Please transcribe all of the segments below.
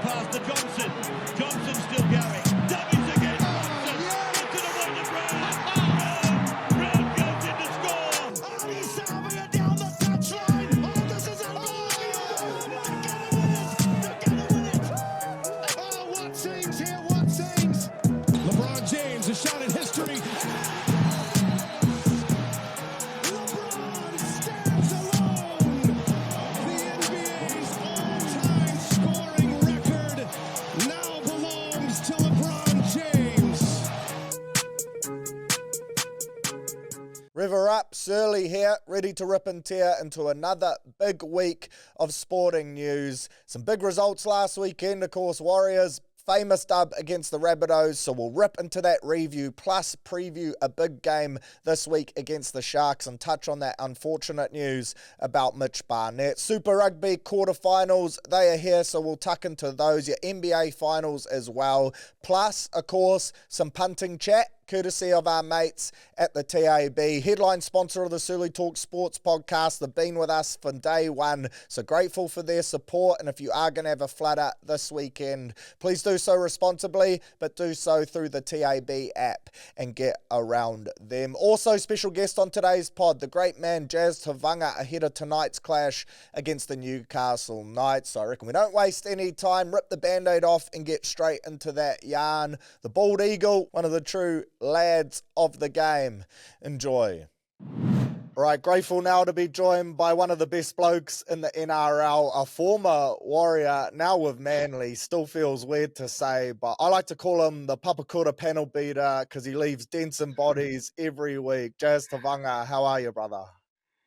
pass to Johnson. Johnson still going. Dummies again. Johnson gets it away to Brown. Brown goes in to score. Oh, he's salving it down the touchline. Oh, this is unbelievable. They're going to win it. Oh, what scenes here, what scenes. LeBron James, a shot at history. River up, Surly here, ready to rip and tear into another big week of sporting news. Some big results last weekend, of course, Warriors, famous dub against the Rabbitohs, so we'll rip into that review, plus preview a big game this week against the Sharks and touch on that unfortunate news about Mitch Barnett. Super Rugby quarterfinals, they are here, so we'll tuck into those. Your NBA finals as well, plus, of course, some punting chat, courtesy of our mates at the TAB, headline sponsor of the Surly Talk Sports podcast. They've been with us from day one, so grateful for their support. And if you are going to have a flutter this weekend, please do so responsibly, but do so through the TAB app and get around them. Also, special guest on today's pod, the great man Jazz Tevaga, ahead of tonight's clash against the Newcastle Knights. So I reckon we don't waste any time, rip the band-aid off and get straight into that yarn. The Bald Eagle, one of the true lads of the game. Enjoy. Right, grateful now to be joined by one of the best blokes in the NRL, a former Warrior, now with Manly. Still feels weird to say, but I like to call him the Papakura panel beater because he leaves dents in bodies every week. Jazz Tevaga, how are you, brother?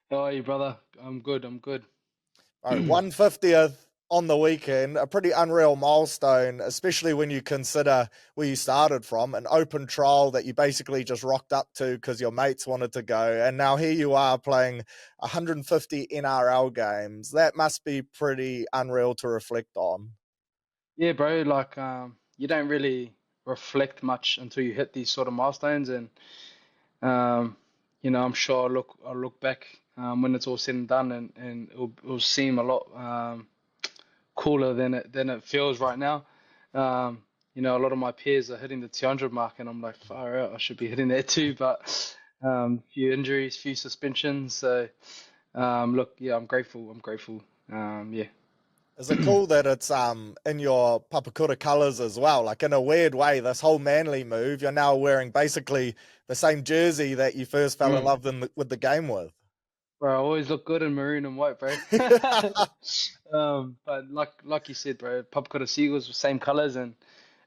How are you, brother? I'm good. Right, 150th on the weekend, a pretty unreal milestone, especially when you consider where you started from, an open trial that you basically just rocked up to because your mates wanted to go, and now here you are playing 150 NRL games. That must be pretty unreal to reflect on. Yeah, bro. You don't really reflect much until you hit these sort of milestones, and I'm sure I'll look back when it's all said and done, and it'll seem a lot cooler than it feels right now. A lot of my peers are hitting the 200 mark, and I'm like, far out, I should be hitting that too. But few injuries, few suspensions. So I'm grateful. Yeah. Is it cool that it's in your Papakura colours as well? Like, in a weird way, this whole Manly move, you're now wearing basically the same jersey that you first fell in love with the game with. Bro, I always look good in maroon and white, bro. But like you said, bro, Papakura Seagulls were same colours, and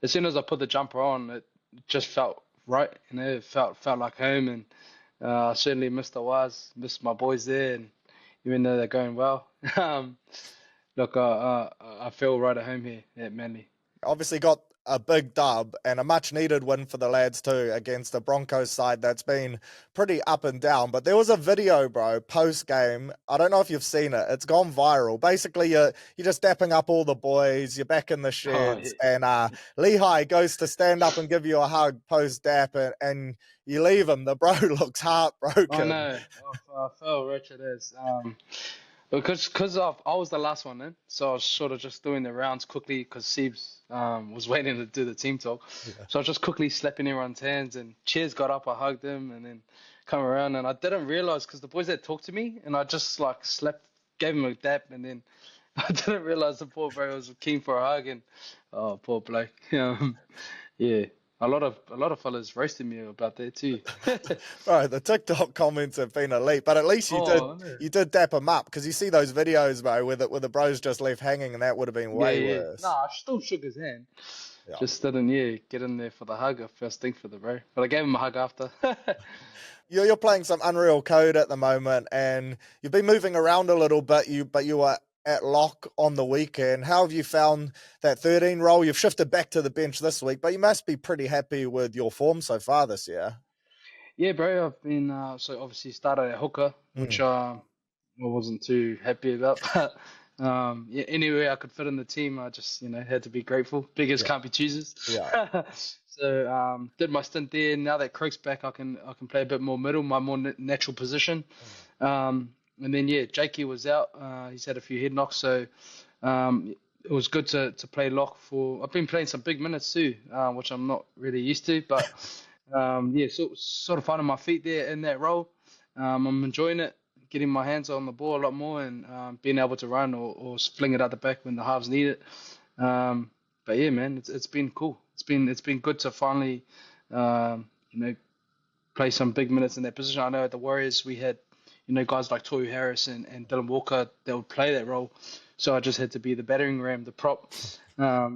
as soon as I put the jumper on, it just felt right, it felt like home, and I certainly missed missed my boys there, and even though they're going well, I feel right at home here at Manly. Obviously got a big dub and a much needed win for the lads too against the Broncos side that's been pretty up and down. But there was a video, bro, post game. I don't know if you've seen it. It's gone viral. Basically, you're just dapping up all the boys. You're back in the sheds, and Lehigh goes to stand up and give you a hug post dap, and you leave him. The bro looks heartbroken. I know. I felt wretched as. Because I was the last one in, so I was sort of just doing the rounds quickly because Siebes was waiting to do the team talk. Yeah. So I was just quickly slapping everyone's hands, and Cheers got up, I hugged him, and then come around, and I didn't realize because the boys had talked to me, and I just gave him a dap, and then I didn't realize the poor bro was keen for a hug, and poor bloke. Yeah. A lot of fellas roasted me about that too. Bro, the TikTok comments have been elite, but at least you did dap him up, because you see those videos, bro, where the bros just left hanging, and that would have been way worse. Nah, I still shook his hand. Yeah. Just didn't get in there for the hug. First thing for the bro, but I gave him a hug after. You're playing some unreal code at the moment, and you've been moving around a little bit. But you are at lock on the weekend. How have you found that 13 role? You've shifted back to the bench this week, but you must be pretty happy with your form so far this year. Yeah, bro. I've been so obviously started at hooker, which I wasn't too happy about. But anyway, I could fit in the team. I just had to be grateful. Beggars can't be choosers. Yeah. So did my stint there. Now that Croak's back, I can play a bit more middle, my more natural position. And then Jakey was out. He's had a few head knocks, so it was good to play lock for. I've been playing some big minutes too, which I'm not really used to, but yeah, sort of finding my feet there in that role. I'm enjoying it, getting my hands on the ball a lot more, and being able to run or fling it out the back when the halves need it. But yeah, man, it's been cool. It's been good to finally, play some big minutes in that position. I know at the Warriors we had, guys like Toru Harris and Dylan Walker that would play that role. So I just had to be the battering ram, the prop. But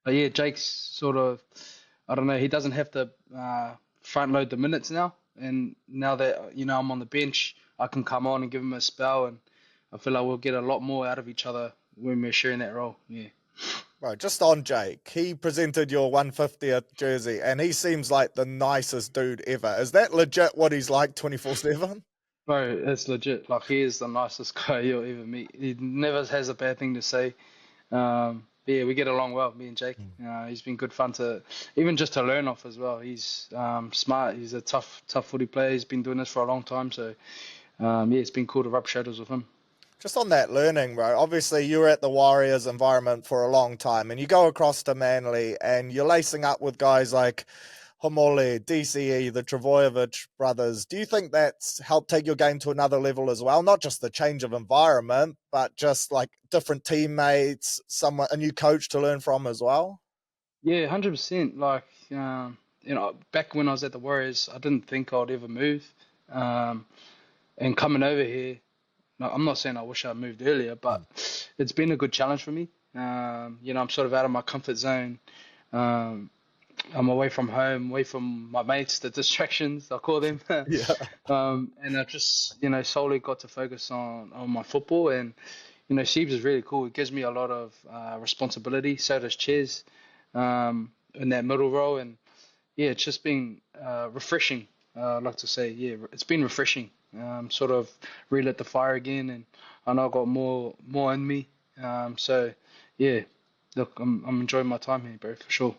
yeah, Jake's sort of, I don't know, he doesn't have to front load the minutes now. And now that, I'm on the bench, I can come on and give him a spell. And I feel like we'll get a lot more out of each other when we're sharing that role. Yeah. Right, just on Jake, he presented your 150th jersey, and he seems like the nicest dude ever. Is that legit what he's like 24/7? Bro, it's legit. Like, he is the nicest guy you'll ever meet. He never has a bad thing to say. Yeah, we get along well, me and Jake. He's been good fun even just to learn off as well. He's smart. He's a tough footy player. He's been doing this for a long time. So, yeah, it's been cool to rub shoulders with him. Just on that learning, bro, obviously you were at the Warriors environment for a long time, and you go across to Manly and you're lacing up with guys like Homole, DCE, the Travojevic brothers. Do you think that's helped take your game to another level as well? Not just the change of environment, but just like different teammates, a new coach to learn from as well? Yeah, 100%. Like, back when I was at the Warriors, I didn't think I'd ever move. And coming over here, no, I'm not saying I wish I moved earlier, but it's been a good challenge for me. I'm sort of out of my comfort zone. I'm away from home, away from my mates, the distractions, I call them. Yeah. And I just, solely got to focus on my football. And, Sheebs is really cool. It gives me a lot of responsibility. So does Ches in that middle role. And, yeah, it's just been refreshing. I'd like to say, yeah, it's been refreshing. Sort of relit the fire again, and I know I've got more in me. So yeah, look, I'm enjoying my time here, bro, for sure.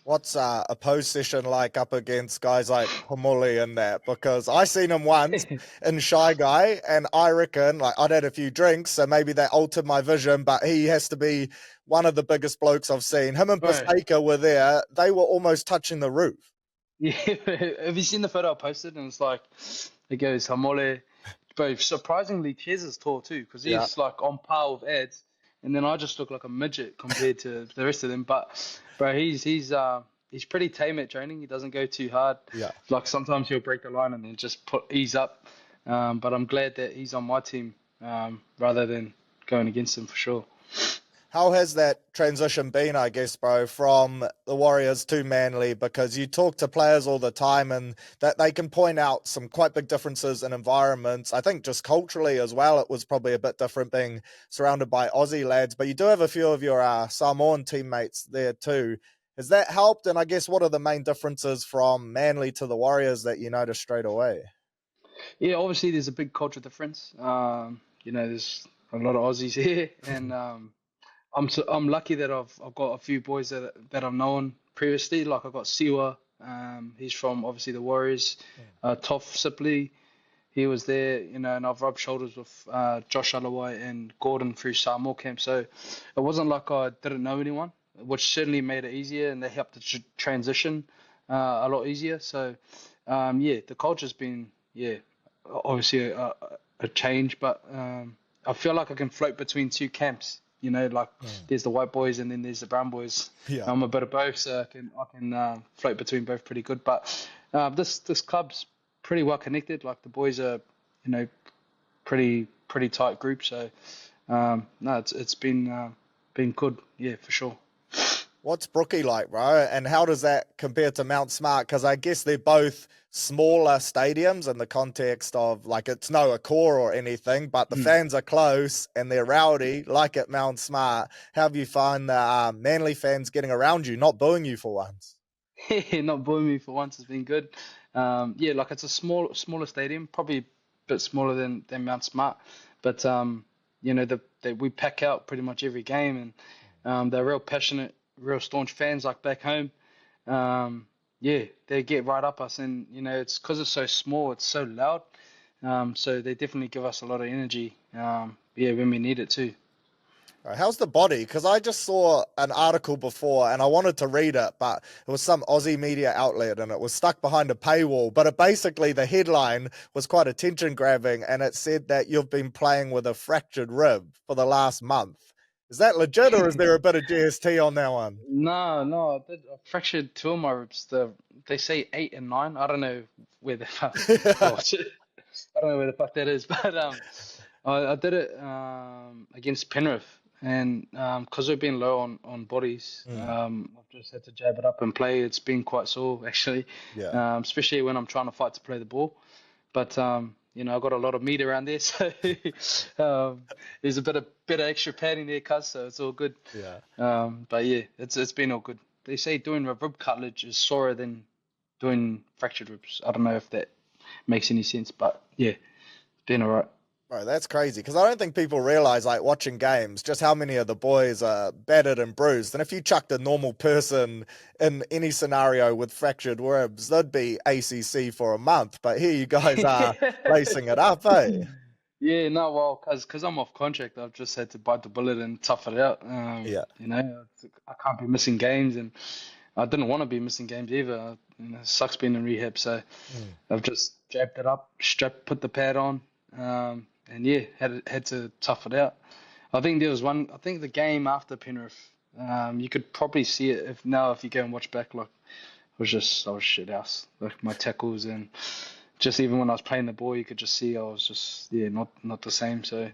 What's a post session like up against guys like Homole and that? Because I seen him once in Shy Guy, and I reckon like I'd had a few drinks, so maybe that altered my vision. But he has to be one of the biggest blokes I've seen. Him and Bro. Paseka were there; they were almost touching the roof. Yeah, have you seen the photo I posted? And it's like, it goes Hamole, but surprisingly, Ches is tall too, because he's like on par with Eds, and then I just look like a midget compared to the rest of them. But bro, he's pretty tame at training. He doesn't go too hard. Yeah. Like sometimes he'll break the line and then just ease up. But I'm glad that he's on my team rather than going against him for sure. How has that transition been, I guess, bro, from the Warriors to Manly? Because you talk to players all the time and that they can point out some quite big differences in environments. I think just culturally as well, it was probably a bit different being surrounded by Aussie lads. But you do have a few of your Samoan teammates there too. Has that helped? And I guess what are the main differences from Manly to the Warriors that you notice straight away? Yeah, obviously there's a big culture difference. There's a lot of Aussies here, and I'm lucky that I've got a few boys that I've known previously. Like I've got Siwa, he's from obviously the Warriors. Toph Sipley, he was there, and I've rubbed shoulders with Josh Allaway and Gordon through Samoa camp. So it wasn't like I didn't know anyone, which certainly made it easier, and they helped the transition a lot easier. So yeah, the culture's been obviously a change, but I feel like I can float between two camps. There's the white boys and then there's the brown boys. Yeah. I'm a bit of both, so I can float between both pretty good. But this club's pretty well connected. Like the boys are, pretty tight group. So no, it's been good, yeah, for sure. What's Brookie like, bro? And how does that compare to Mount Smart? Because I guess they're both smaller stadiums in the context of, like, it's no Accor or anything, but the fans are close and they're rowdy, like at Mount Smart. How have you found the Manly fans getting around you, not booing you for once? Not booing me for once has been good. Yeah, like it's a smaller stadium, probably a bit smaller than Mount Smart, but we pack out pretty much every game, and they're real passionate, real staunch fans like back home. Yeah, they get right up us, and it's because it's so small, it's so loud. So they definitely give us a lot of energy. Yeah, when we need it too. Right, how's the body? Because I just saw an article before and I wanted to read it, but it was some Aussie media outlet and it was stuck behind a paywall. But it basically, the headline was quite attention grabbing and it said that you've been playing with a fractured rib for the last month. Is that legit or is there a bit of GST on that one? No, I fractured two of my ribs. They say 8 and 9. I don't know where the fuck. Well, I don't know where the fuck that is, but I did it against Penrith, and because we've been low on bodies, I've just had to jab it up and play. It's been quite sore actually, Yeah. especially when I'm trying to fight to play the ball. But I've got a lot of meat around there, so there's a bit of extra padding there, cuz, so it's all good. Yeah. But yeah, it's been all good. They say doing a rib cartilage is sorer than doing fractured ribs. I don't know if that makes any sense, but yeah, been all right. Bro, that's crazy because I don't think people realize, like watching games, just how many of the boys are battered and bruised. And if you chucked a normal person in any scenario with fractured ribs, they'd be ACC for a month. But here you guys are lacing it up, eh? Yeah, no, well, cause I'm off contract, I've just had to bite the bullet and tough it out. Yeah. I can't be missing games, and I didn't want to be missing games either. It sucks being in rehab, so I've just jabbed it up, put the pad on, and yeah, had to tough it out. I think there was one. I think the game after Penrith, you could probably see it if you go and watch back. Like, I was shit house. Like my tackles and just even when I was playing the ball, you could just see I was just not the same. So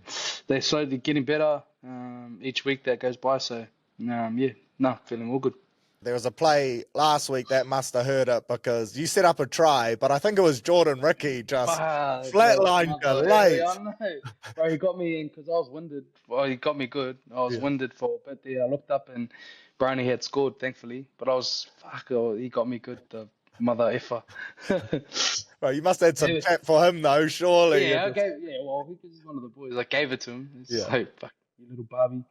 they're slowly getting better each week that goes by. So feeling all good. There was a play last week that must have hurt it because you set up a try, but I think it was Jordan Ricky just flatlined you late. I know. Bro, he got me in because I was winded. Well, he got me good. I was winded for a bit there. I looked up and Brownie had scored, thankfully. But he got me good, the mother effer. Bro, you must have had some chat for him though, surely. Yeah, well, because he's one of the boys. I gave it to him. It's so, fuck, you little Barbie.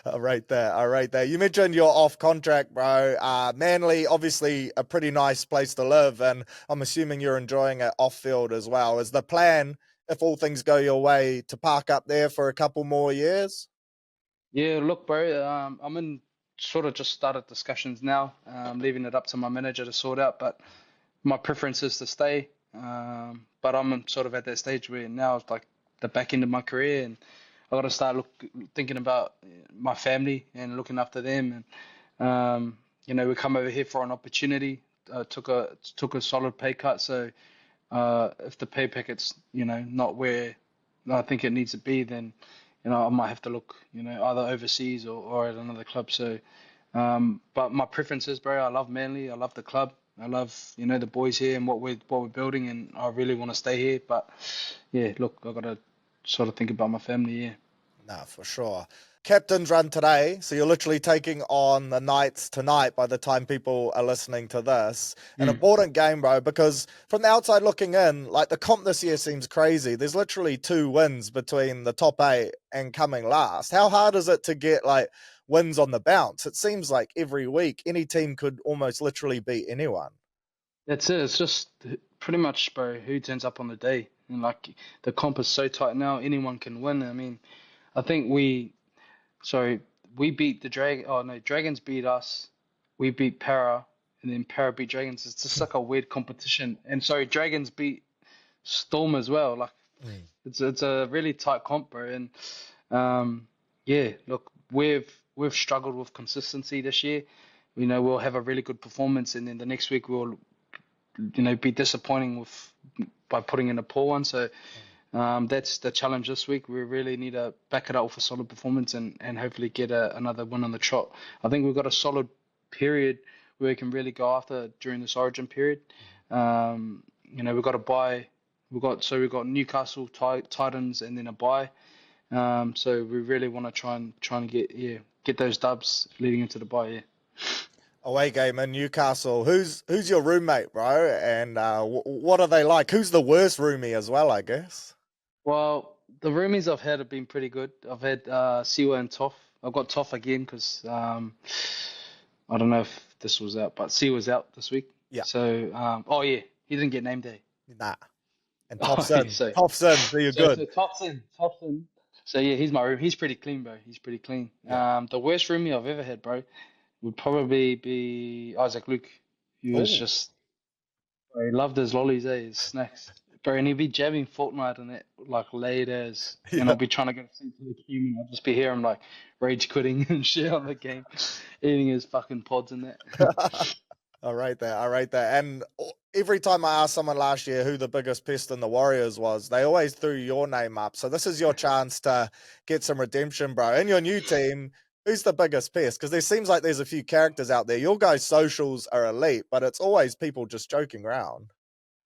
I rate that. You mentioned you're off contract, bro. Manly, obviously a pretty nice place to live, and I'm assuming you're enjoying it off field as well. Is the plan, if all things go your way, to park up there for a couple more years? Yeah, look, bro, I'm in sort of just started discussions now. Leaving it up to my manager to sort out, but my preference is to stay. But I'm sort of at that stage where now it's like the back end of my career, and I got to start thinking about my family and looking after them. And we come over here for an opportunity. Took a solid pay cut. So if the pay packet's not where I think it needs to be, then I might have to look either overseas or at another club. So, but my preference is, bro, I love Manly. I love the club. I love the boys here and what we're building, and I really want to stay here. But yeah, look, I got to sort of think about my family, yeah. Nah, for sure. Captain's run today, so you're literally taking on the Knights tonight by the time people are listening to this. An important game, bro, because from the outside looking in, like the comp this year seems crazy. There's literally 2 wins between the top 8 and coming last. How hard is it to get like wins on the bounce? It seems like every week any team could almost literally beat anyone. That's it. It's just pretty much, bro, who turns up on the day. And like the comp is so tight now, anyone can win. I mean, I think we beat the Dragon. Oh no, Dragons beat us. We beat Para, and then Para beat Dragons. It's just like a weird competition. And Dragons beat Storm as well. Like it's a really tight comp, bro. And look, we've struggled with consistency this year. We'll have a really good performance, and then the next week we'll be disappointing by putting in a poor one. So that's the challenge this week. We really need to back it up with a solid performance and hopefully get another win on the trot. I think we've got a solid period where we can really go after during this Origin period. We've got a bye. We've got Newcastle, Titans, and then a bye. So we really want to try and get those dubs leading into the bye. Yeah. Away game in Newcastle. Who's your roommate, bro? And what are they like? Who's the worst roomie as well, I guess? Well, the roomies I've had have been pretty good. I've had Siwa and Toff. I've got Toff again because I don't know if this was out, but Siwa's out this week. Yeah. So, he didn't get named day. Nah. And Toff's in. So you're good. So Toff's in. So yeah, he's my room. He's pretty clean, bro. He's pretty clean. Yeah. The worst roomie I've ever had, bro, would probably be Isaac Luke. He was Oh. just, bro, he loved his lollies, his snacks. Bro, and he'd be jamming Fortnite and it like late as, and Yeah. I'll be trying to go to sleep to the queue, and I'll just be hearing him like rage quitting and shit on the game, eating his fucking pods and that. I rate that. I rate that. And every time I asked someone last year who the biggest pest in the Warriors was, they always threw your name up. So this is your chance to get some redemption, bro. In your new team, who's the biggest pest? Because there seems like there's a few characters out there. Your guys' socials are elite, but it's always people just joking around.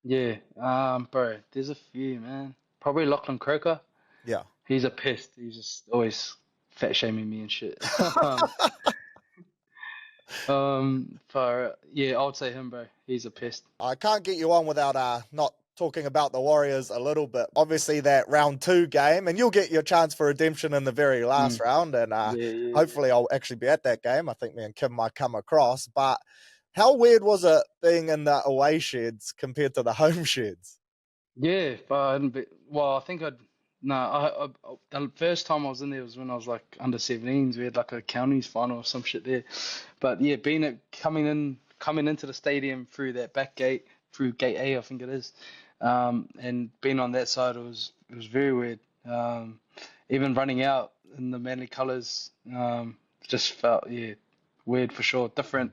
Yeah, bro, there's a few, man. Probably Lachlan Croker. Yeah. He's a pest. He's just always fat shaming me and shit. Yeah, I would say him, bro. He's a pest. I can't get you on without not talking about the Warriors a little bit. Obviously, that round 2 game, and you'll get your chance for redemption in the very last round. And Yeah. hopefully, I'll actually be at that game. I think me and Kim might come across. But how weird was it being in the away sheds compared to the home sheds? Yeah, but I hadn't been, well, I think I'd, no, the first time I was in there was when I was like under 17s. We had like a counties final or some shit there. But yeah, coming into the stadium through that back gate, through gate A, I think it is, and being on that side, it was very weird. Even running out in the Manly colours, just felt, yeah, weird for sure, different.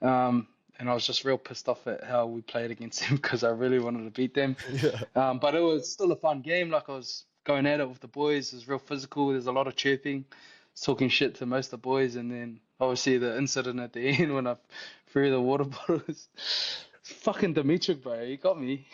And I was just real pissed off at how we played against them because I really wanted to beat them. Yeah. But it was still a fun game. Like I was going at it with the boys. It was real physical. There's a lot of chirping, talking shit to most of the boys, and then obviously the incident at the end when I threw the water bottles. Fucking Dimitri, bro, he got me.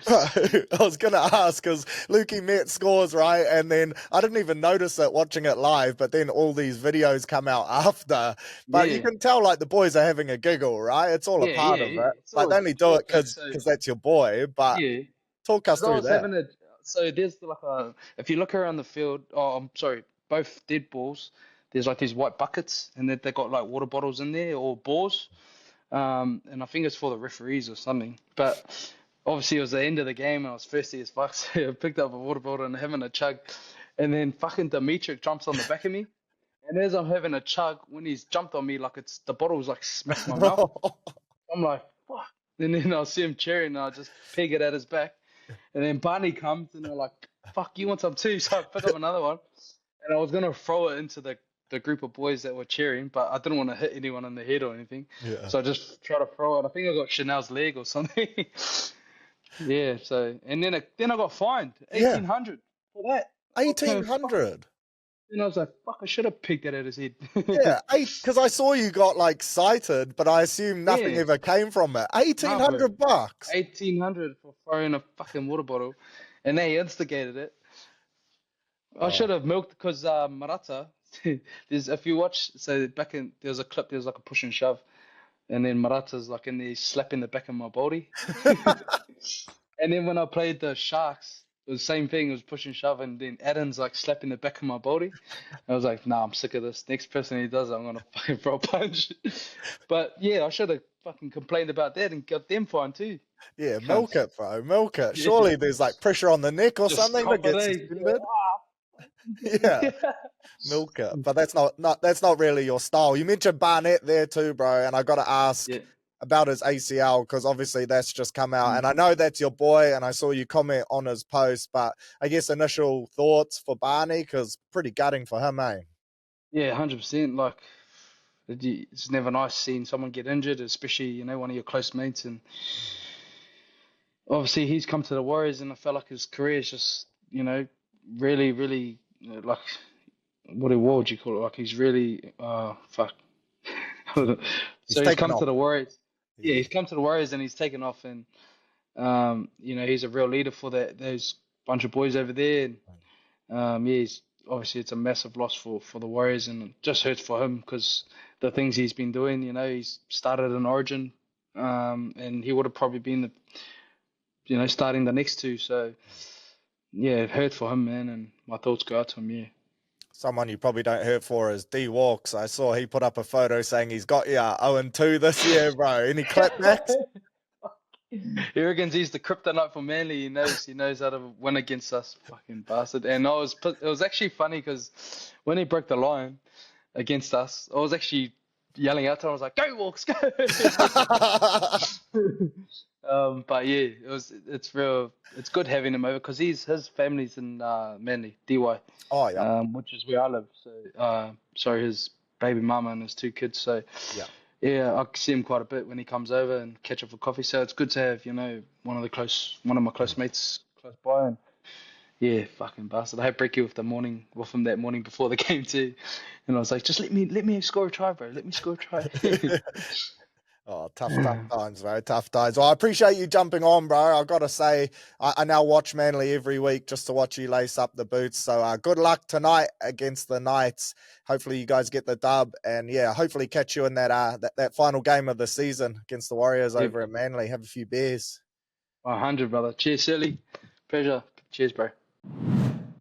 Right. I was going to ask because Lukey Met scores, right? And then I didn't even notice it watching it live, but then all these videos come out after. But you Yeah. can tell like the boys are having a giggle, right? It's all a Yeah, part yeah, of yeah. it. It's Like all, they only it's do all it good. because So that's your boy. But yeah, talk us because I through was that. having a, so there's like if you look around the field, oh, I'm sorry, both dead balls, there's like these white buckets, and that they got like water bottles in there or balls, and I think it's for the referees or something. But obviously it was the end of the game, and I was thirsty as fuck, so I picked up a water bottle and having a chug, and then fucking Dimitri jumps on the back of me, and as I'm having a chug, when he's jumped on me, like it's the bottle's like smacked my mouth. I'm like, fuck. And then I'll see him cheering, and I'll just peg it at his back. And then Barney comes, and they're like, fuck, you want some too? So I pick up another one. And I was going to throw it into the group of boys that were cheering, but I didn't want to hit anyone in the head or anything. Yeah. So I just tried to throw it. I think I got Chanel's leg or something. Yeah, so, and then I got fined Yeah. 1,800 for that. 1,800. And I was like, fuck, I should have pegged that at his head. Yeah, because I saw you got like cited, but I assume nothing Yeah. ever came from it. Nah, bro. 1,800 bucks. 1,800 for throwing a fucking water bottle, and they instigated it. I Oh. should have milked because Marata. There's if you watch, so back in there's a clip. There's like a push and shove, and then Marata's like in there slapping the back of my body. And then when I played the Sharks, it was the same thing. It was push and shove, and then Adam's like slapping the back of my body. I was like, nah, I'm sick of this. Next person who does it, I'm gonna fucking throw a punch. But yeah, I should have fucking complained about that and got them fined too. Yeah, milk Cunts. it, bro. Milk it. Yeah. Surely there's like pressure on the neck or Just something that cop it, gets eh? suspended. Yeah. Yeah, milk it. But that's not really your style. You mentioned Barnett there too, bro, and I got to ask Yeah. about his ACL because obviously that's just come out, and I know that's your boy, and I saw you comment on his post, but I guess initial thoughts for Barney because pretty gutting for him, eh? Yeah, 100%. Like, it's never nice seeing someone get injured, especially, one of your close mates. And obviously, he's come to the Warriors, and I felt like his career is just, really, really, like, what would you call it? Like, he's really, fuck. So he's taken come off. to the Warriors. Yeah, he's come to the Warriors and he's taken off, and, he's a real leader for those bunch of boys over there. And, yeah, obviously it's a massive loss for the Warriors, and it just hurts for him because the things he's been doing, he's started in Origin, and he would have probably been starting the next two. So yeah, it hurt for him, man, and my thoughts go out to him. Yeah. Someone you probably don't hurt for is D Walks. I saw he put up a photo saying he's got 0-2 this year, bro. Any clapbacks? He reckons he's the kryptonite for Manly. He knows how to win against us, fucking bastard. And it was actually funny because when he broke the line against us, I was actually yelling out to him. I was like, "Go Hawks, go!" But yeah, it's good having him over because his family's in Manly, DY, Oh, yeah. which is where I live. So his baby mama and his two kids. So Yeah. yeah, I see him quite a bit when he comes over and catch up for coffee. So it's good to have one of my close mates close by. And yeah, fucking bastard. I had brekkie with him that morning before the game too. And I was like, just let me score a try, bro. Let me score a try. Oh, tough times, bro. Tough times. Well, I appreciate you jumping on, bro. I've got to say, I now watch Manly every week just to watch you lace up the boots. So good luck tonight against the Knights. Hopefully you guys get the dub. And yeah, hopefully catch you in that final game of the season against the Warriors over at Manly. Have a few beers. 100, brother. Cheers, Silly. Pleasure. Cheers, bro.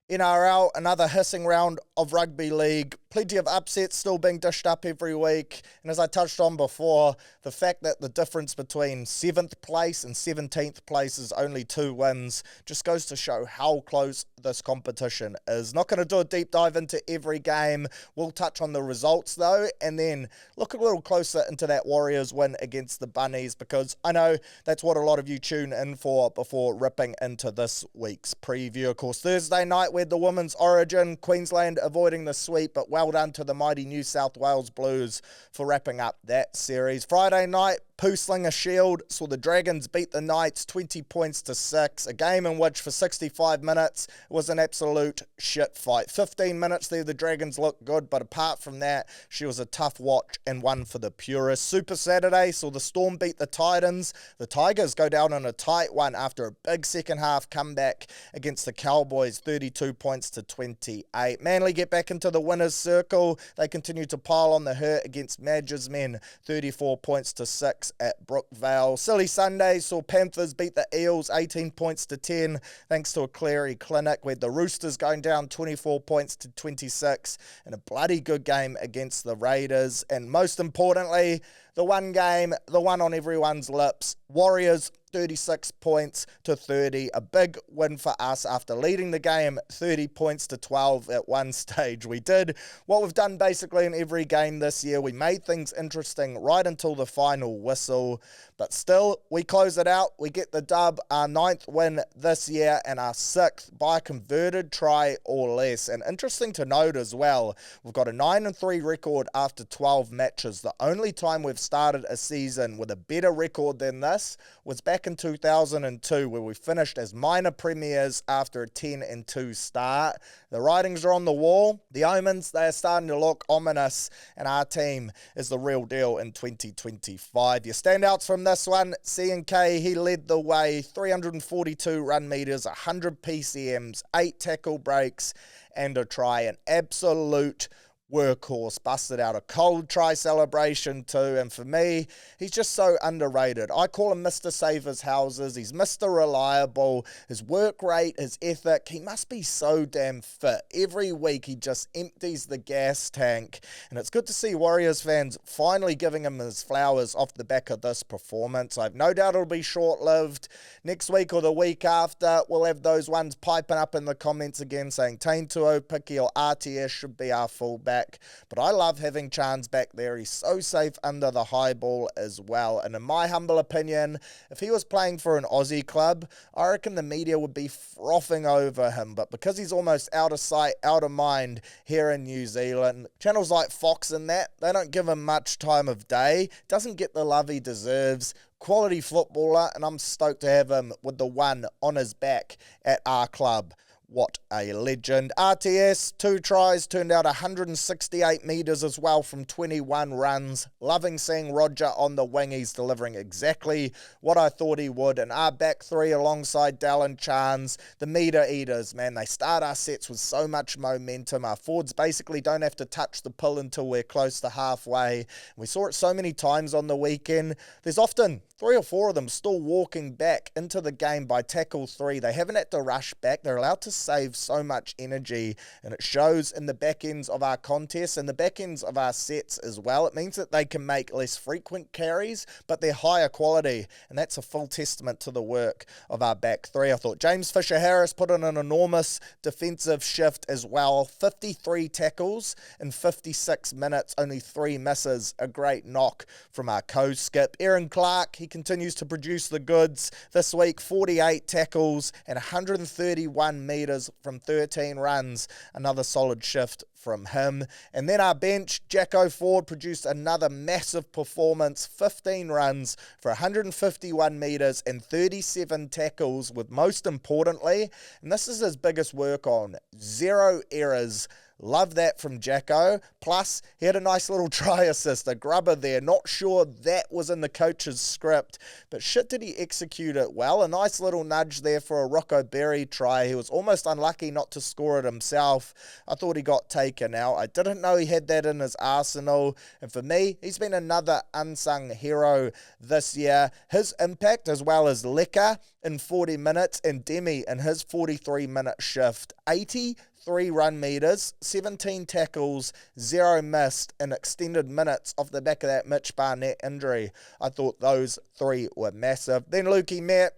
NRL, another hissing round of rugby league. Plenty of upsets still being dished up every week. And as I touched on before, the fact that the difference between 7th place and 17th place is only 2 wins just goes to show how close this competition is. Not going to do a deep dive into every game. We'll touch on the results though, and then look a little closer into that Warriors win against the Bunnies, because I know that's what a lot of you tune in for before ripping into this week's preview. Of course, Thursday night we had the Women's Origin, Queensland avoiding the sweep, but well done to the mighty New South Wales Blues for wrapping up that series. Friday night, Pooslinger Shield saw the Dragons beat the Knights 20 points to 6, a game in which for 65 minutes was an absolute shit fight. 15 minutes there the Dragons looked good, but apart from that, she was a tough watch and one for the purists. Super Saturday saw the Storm beat the Titans. The Tigers go down in a tight one after a big second half comeback against the Cowboys, 32 points to 28. Manly get back into the winner's circle. They continue to pile on the hurt against Madge's men, 34 points to 6 at Brookvale. Silly Sunday saw Panthers beat the Eels 18 points to 10 thanks to a Cleary clinic, with the Roosters going down 24 points to 26 in a bloody good game against the Raiders. And most importantly, the one game, the one on everyone's lips, Warriors 36 points to 30. A big win for us after leading the game 30 points to 12 at one stage. We did what we've done basically in every game this year. We made things interesting right until the final whistle. But still, we close it out. We get the dub, our 9th win this year and our 6th by a converted try or less. And interesting to note as well, we've got a 9-3 record after 12 matches. The only time we've started a season with a better record than this was back in 2002, where we finished as minor premiers after a 10-2 start. The writings are on the wall. The omens, they are starting to look ominous, and our team is the real deal in 2025. Your standouts from this one, C&K, he led the way, 342 run meters, 100 PCMs, 8 tackle breaks, and a try. An absolute workhorse. Busted out a cold try celebration too, and for me, he's just so underrated. I call him Mr. Save His Houses. He's Mr. Reliable. His work rate, his ethic, he must be so damn fit. Every week he just empties the gas tank, and it's good to see Warriors fans finally giving him his flowers off the back of this performance. I've no doubt it'll be short-lived. Next week or the week after, we'll have those ones piping up in the comments again saying Tain Tuopiki or RTS should be our fullback. But I love having Chance back there. He's so safe under the high ball as well. And in my humble opinion, if he was playing for an Aussie club, I reckon the media would be frothing over him. But because he's almost out of sight, out of mind here in New Zealand, channels like Fox and that, they don't give him much time of day. Doesn't get the love he deserves. Quality footballer, and I'm stoked to have him with the one on his back at our club. What a legend. RTS, 2 tries, turned out 168 metres as well from 21 runs. Loving seeing Roger on the wing. He's delivering exactly what I thought he would. And our back three alongside Dallin Chance, the meter eaters, man. They start our sets with so much momentum. Our forwards basically don't have to touch the pill until we're close to halfway. We saw it so many times on the weekend. There's often 3 or 4 of them still walking back into the game by tackle 3. They haven't had to rush back. They're allowed to save so much energy, and it shows in the back ends of our contests and the back ends of our sets as well. It means that they can make less frequent carries, but they're higher quality, and that's a full testament to the work of our back 3. I thought James Fisher-Harris put in an enormous defensive shift as well. 53 tackles in 56 minutes, only 3 misses. A great knock from our co-skip. Aaron Clark, he continues to produce the goods. This week, 48 tackles and 131 metres from 13 runs. Another solid shift from him. And then our bench, Jacko Ford produced another massive performance, 15 runs for 151 metres and 37 tackles, with most importantly, and this is his biggest work on, 0 errors. Love that from Jacko. Plus, he had a nice little try assist, a grubber there. Not sure that was in the coach's script, but shit did he execute it well. A nice little nudge there for a Rocco Berry try. He was almost unlucky not to score it himself. I thought he got taken out. I didn't know he had that in his arsenal. And for me, he's been another unsung hero this year. His impact, as well as Lecker in 40 minutes and Demi in his 43-minute shift. 83 run meters, 17 tackles, 0 missed in extended minutes off the back of that Mitch Barnett injury. I thought those 3 were massive. Then Lukey Met,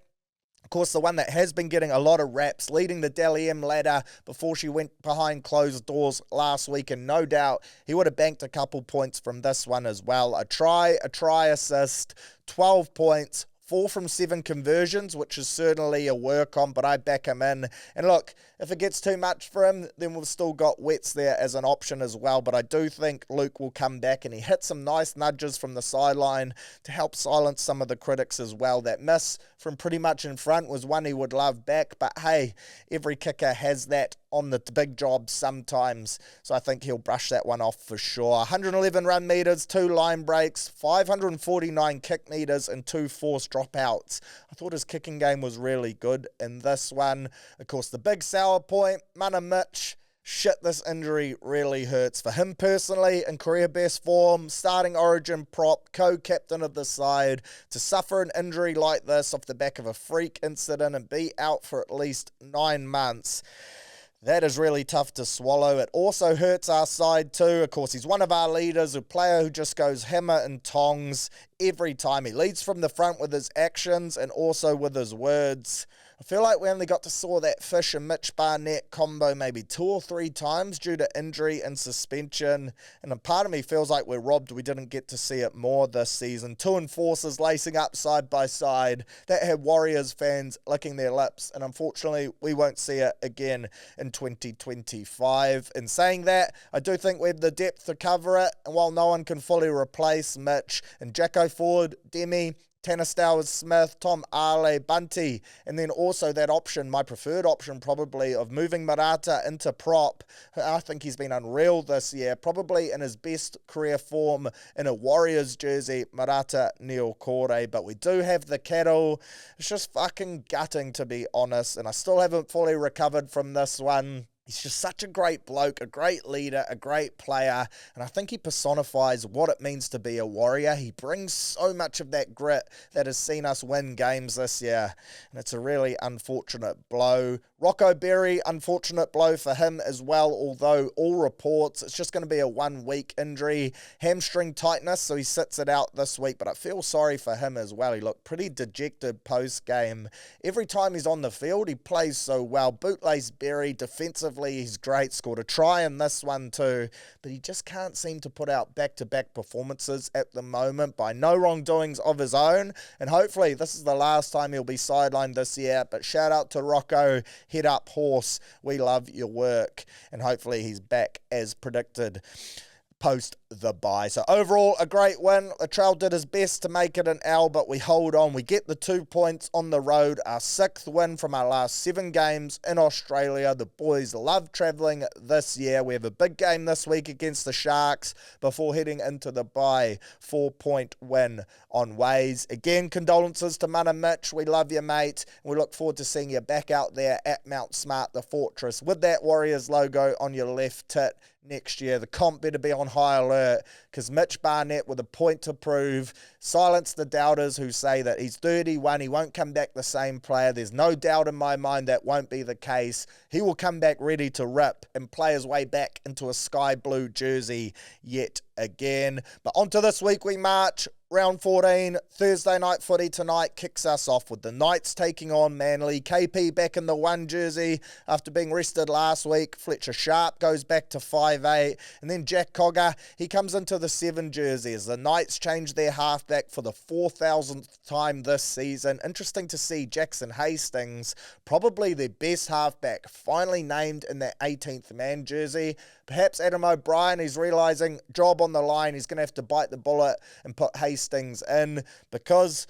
of course, the one that has been getting a lot of raps, leading the Dally M ladder before she went behind closed doors last week, and no doubt he would have banked a couple points from this one as well. A try assist, 12 points, 4 from 7 conversions, which is certainly a work on, but I back him in. And look, if it gets too much for him, then we've still got Wets there as an option as well. But I do think Luke will come back, and he hit some nice nudges from the sideline to help silence some of the critics as well. That miss from pretty much in front was one he would love back, but hey, every kicker has that on the big job sometimes, so I think he'll brush that one off for sure. 111 run meters, 2 line breaks, 549 kick meters, and 2 forced dropouts. I thought his kicking game was really good in this one. Of course, the big sour point, Mana Mitch. Shit, this injury really hurts for him personally. In career best form, starting Origin prop, co-captain of the side, to suffer an injury like this off the back of a freak incident and be out for at least 9 months. That is really tough to swallow. It also hurts our side too. Of course, he's one of our leaders, a player who just goes hammer and tongs every time. He leads from the front with his actions and also with his words. I feel like we only got to saw that Fish and Mitch Barnett combo maybe 2 or 3 times due to injury and suspension. And a part of me feels like we're robbed we didn't get to see it more this season. 2 enforcers lacing up side by side. That had Warriors fans licking their lips. And unfortunately, we won't see it again in 2025. In saying that, I do think we have the depth to cover it. And while no one can fully replace Mitch and Jacko Ford, Demi, Tanner Stowers-Smith, Tom Ale, Bunty, and then also that option, my preferred option probably, of moving Murata into prop. I think he's been unreal this year, probably in his best career form in a Warriors jersey, Murata Niokore. But we do have the cattle. It's just fucking gutting, to be honest, and I still haven't fully recovered from this one. He's just such a great bloke, a great leader, a great player, and I think he personifies what it means to be a Warrior. He brings so much of that grit that has seen us win games this year, and it's a really unfortunate blow. Rocco Berry, unfortunate blow for him as well, although all reports, it's just going to be a 1-week injury, hamstring tightness, so he sits it out this week, but I feel sorry for him as well. He looked pretty dejected post-game. Every time he's on the field, he plays so well. Bootlace Berry, defensively, he's great, scored a try in this one too, but he just can't seem to put out back-to-back performances at the moment by no wrongdoings of his own, and hopefully this is the last time he'll be sidelined this year. But shout out to Rocco, head up horse, we love your work, and hopefully he's back as predicted post the bye. So overall, a great win. Latrell did his best to make it an L, but we hold on. We get the 2 points on the road, our 6th win from our last 7 games in Australia. The boys love travelling this year. We have a big game this week against the Sharks before heading into the bye. 4-point win on Ways. Again, condolences to Mana Mitch. We love you, mate. We look forward to seeing you back out there at Mount Smart, the fortress, with that Warriors logo on your left tit next year. The comp better be on high alert hurt because Mitch Barnett, with a point to prove, silenced the doubters who say that he's 31, he won't come back the same player. There's no doubt in my mind that won't be the case. He will come back ready to rip and play his way back into a sky blue jersey yet again. But onto this week we march. Round 14, Thursday night footy tonight kicks us off with the Knights taking on Manly. KP back in the 1 jersey after being rested last week. Fletcher Sharp goes back to 5'8", and then Jack Cogger, he comes into the 7 jersey as the Knights change their halfback for the 4,000th time this season. Interesting to see Jackson Hastings, probably their best halfback, finally named in that 18th man jersey. Perhaps Adam O'Brien, he's realising job on the line, he's going to have to bite the bullet and put Hastings in, because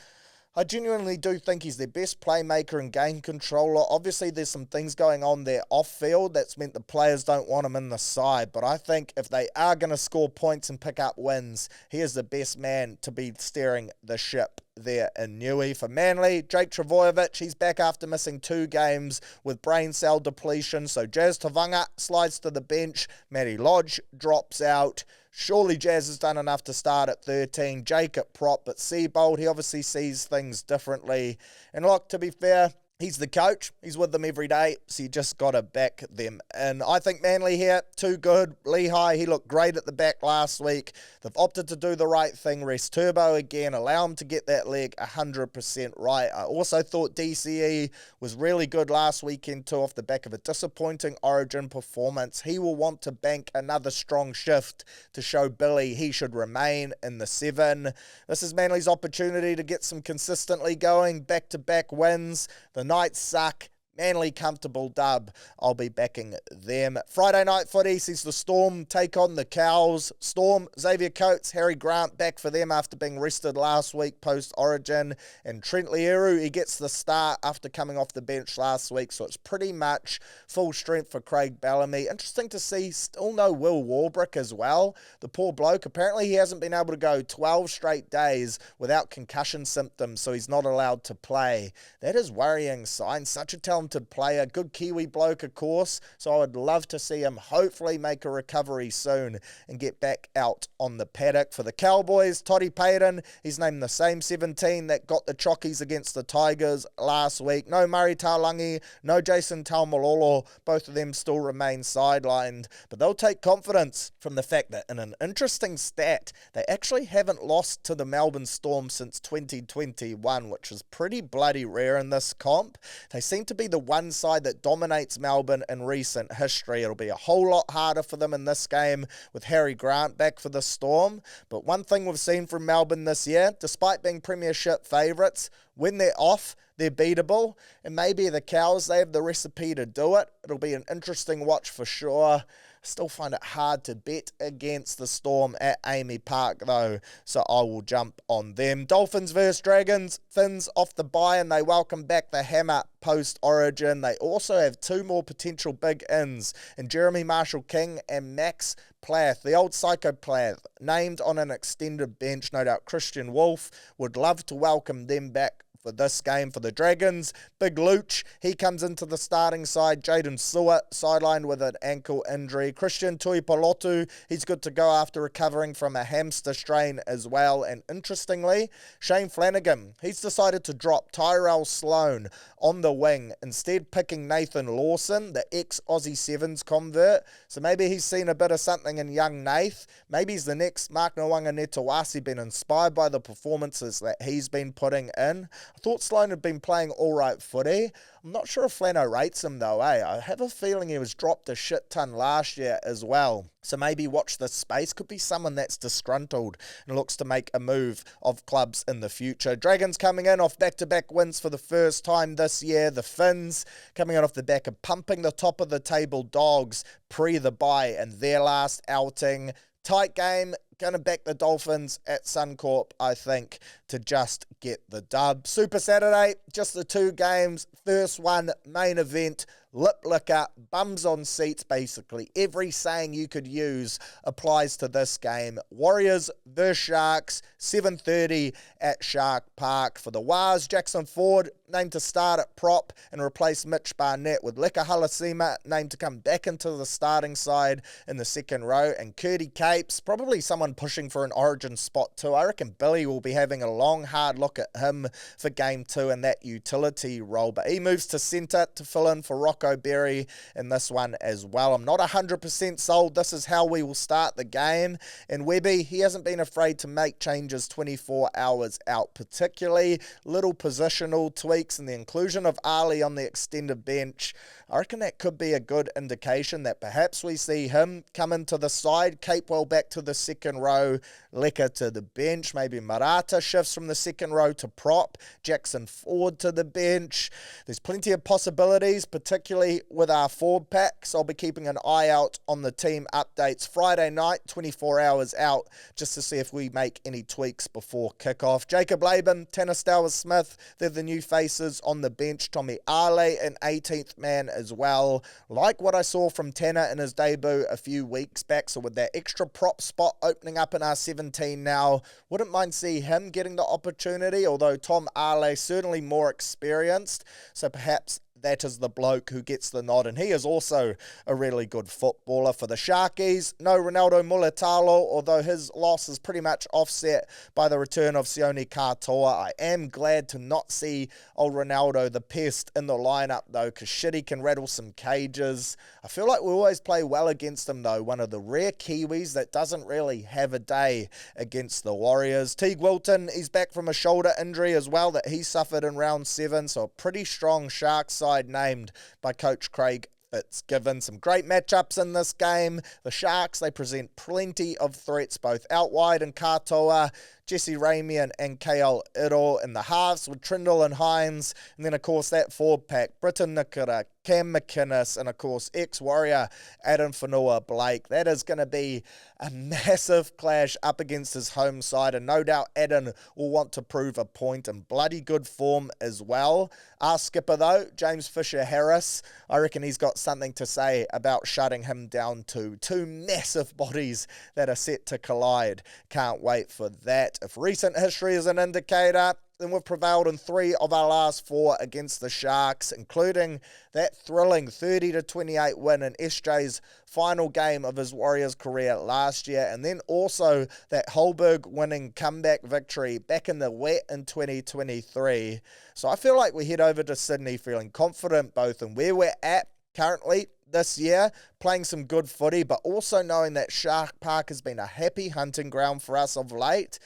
I genuinely do think he's their best playmaker and game controller. Obviously, there's some things going on there off-field that's meant the players don't want him in the side, but I think if they are going to score points and pick up wins, he is the best man to be steering the ship there in Newey. For Manly, Jake Trbojevic, he's back after missing 2 games with brain cell depletion, so Jazz Tevaga slides to the bench, Matty Lodge drops out. Surely Jazz has done enough to start at 13. Jake at prop, but Seabold, he obviously sees things differently. And look, to be fair, he's the coach. He's with them every day, so you just got to back them in. I think Manly here, too good. Lehigh, he looked great at the back last week. They've opted to do the right thing, rest Turbo again, allow him to get that leg 100% right. I also thought DCE was really good last weekend too, off the back of a disappointing Origin performance. He will want to bank another strong shift to show Billy he should remain in the 7. This is Manly's opportunity to get some consistently going, back-to-back wins. The Knights suck. Manly comfortable dub. I'll be backing them. Friday night footy sees the Storm take on the Cows. Storm, Xavier Coates, Harry Grant back for them after being rested last week post-Origin. And Trent Learu, he gets the start after coming off the bench last week. So it's pretty much full strength for Craig Bellamy. Interesting to see still no Will Warbrick as well. The poor bloke, apparently he hasn't been able to go 12 straight days without concussion symptoms, so he's not allowed to play. That is worrying sign. Such a talented player, good Kiwi bloke of course, so I would love to see him hopefully make a recovery soon and get back out on the paddock. For the Cowboys, Toddy Payton, he's named the same 17 that got the chockies against the Tigers last week. No Murray Taulagi, no Jason Taumalolo, both of them still remain sidelined, but they'll take confidence from the fact that in an interesting stat, they actually haven't lost to the Melbourne Storm since 2021, which is pretty bloody rare in this comp. They seem to be the one side that dominates Melbourne in recent history. It'll be a whole lot harder for them in this game with Harry Grant back for the Storm. But one thing we've seen from Melbourne this year, despite being premiership favourites, when they're off, they're beatable. And maybe the Cows, they have the recipe to do it. It'll be an interesting watch for sure. Still find it hard to bet against the Storm at Amy Park though, so I will jump on them. Dolphins versus Dragons. Finns off the bye and they welcome back the hammer post-Origin. They also have 2 more potential big ins in Jeremy Marshall-King and Max Plath, the old Psycho Plath, named on an extended bench. No doubt Christian Wolf would love to welcome them back for this game. For the Dragons, Big Luch, he comes into the starting side. Jaden Stewart, sidelined with an ankle injury. Christian Tuipulotu, he's good to go after recovering from a hamster strain as well. And interestingly, Shane Flanagan, he's decided to drop Tyrell Sloan on the wing, instead picking Nathan Lawson, the ex-Aussie Sevens convert. So maybe he's seen a bit of something in young Nath. Maybe he's the next Mark Nawanga-Netawasi, been inspired by the performances that he's been putting in. I thought Sloan had been playing alright footy. I'm not sure if Flano rates him though, I have a feeling he was dropped a shit ton last year as well. So maybe watch this space. Could be someone that's disgruntled and looks to make a move of clubs in the future. Dragons coming in off back-to-back wins for the first time this year. The Finns coming out off the back of pumping the top of the table Dogs pre the bye and their last outing. Tight game. Going to back the Dolphins at Suncorp, I think, to just get the dub. Super Saturday, just the 2 games. First one, main event, lip licker, bums on seats, basically. Every saying you could use applies to this game. Warriors vs Sharks, 7:30 at Shark Park. For the Wars, Jackson Ford named to start at prop and replace Mitch Barnett, with Leka Halasima named to come back into the starting side in the second row, and Curdy Capes, probably someone pushing for an origin spot too. I reckon Billy will be having a long, hard look at him for game 2 in that utility role, but he moves to centre to fill in for Rocco Berry in this one as well. I'm not 100% sold this is how we will start the game, and Webby, he hasn't been afraid to make changes 24 hours out, particularly little positional tweaks and the inclusion of Ali on the extended bench. I reckon that could be a good indication that perhaps we see him come into the side, Capewell back to the second row, Leka to the bench, maybe Marata shifts from the second row to prop, Jackson Ford to the bench. There's plenty of possibilities, particularly with our forward pack, so I'll be keeping an eye out on the team updates Friday night, 24 hours out, just to see if we make any tweaks before kickoff. Jacob Laban, Tanner Stowers-Smith, they're the new faces on the bench. Tommy Ale, an 18th man as well. Like what I saw from Tanner in his debut a few weeks back, so with that extra prop spot opening up in our 17 now, wouldn't mind see him getting the opportunity, although Tom Ale certainly more experienced, so perhaps that is the bloke who gets the nod, and he is also a really good footballer. For the Sharkies, no Ronaldo Mulatalo, although his loss is pretty much offset by the return of Sione Katoa. I am glad to not see old Ronaldo the pest in the lineup though, because shit, he can rattle some cages. I feel like we always play well against him though, one of the rare Kiwis that doesn't really have a day against the Warriors. Teague Wilton, he's back from a shoulder injury as well that he suffered in round 7, so a pretty strong Shark side named by Coach Craig Fitzgibbon. Some great matchups in this game. The Sharks, they present plenty of threats both out wide and Katoa, Jesse Ramian and KL Iro in the halves with Trindle and Hines, and then of course that forward pack, Britton Nikora, Cam McInnes, and of course ex-Warrior Adam Whanua Blake. That is going to be a massive clash up against his home side, and no doubt Adam will want to prove a point in bloody good form as well. Our skipper though, James Fisher-Harris, I reckon he's got something to say about shutting him down too. Two massive bodies that are set to collide. Can't wait for that. If recent history is an indicator, then we've prevailed in 3 of our last 4 against the Sharks, including that thrilling 30-28 win in SJ's final game of his Warriors career last year, and then also that Holberg winning comeback victory back in the wet in 2023. So I feel like we head over to Sydney feeling confident both in where we're at currently this year, playing some good footy, but also knowing that Shark Park has been a happy hunting ground for us of late,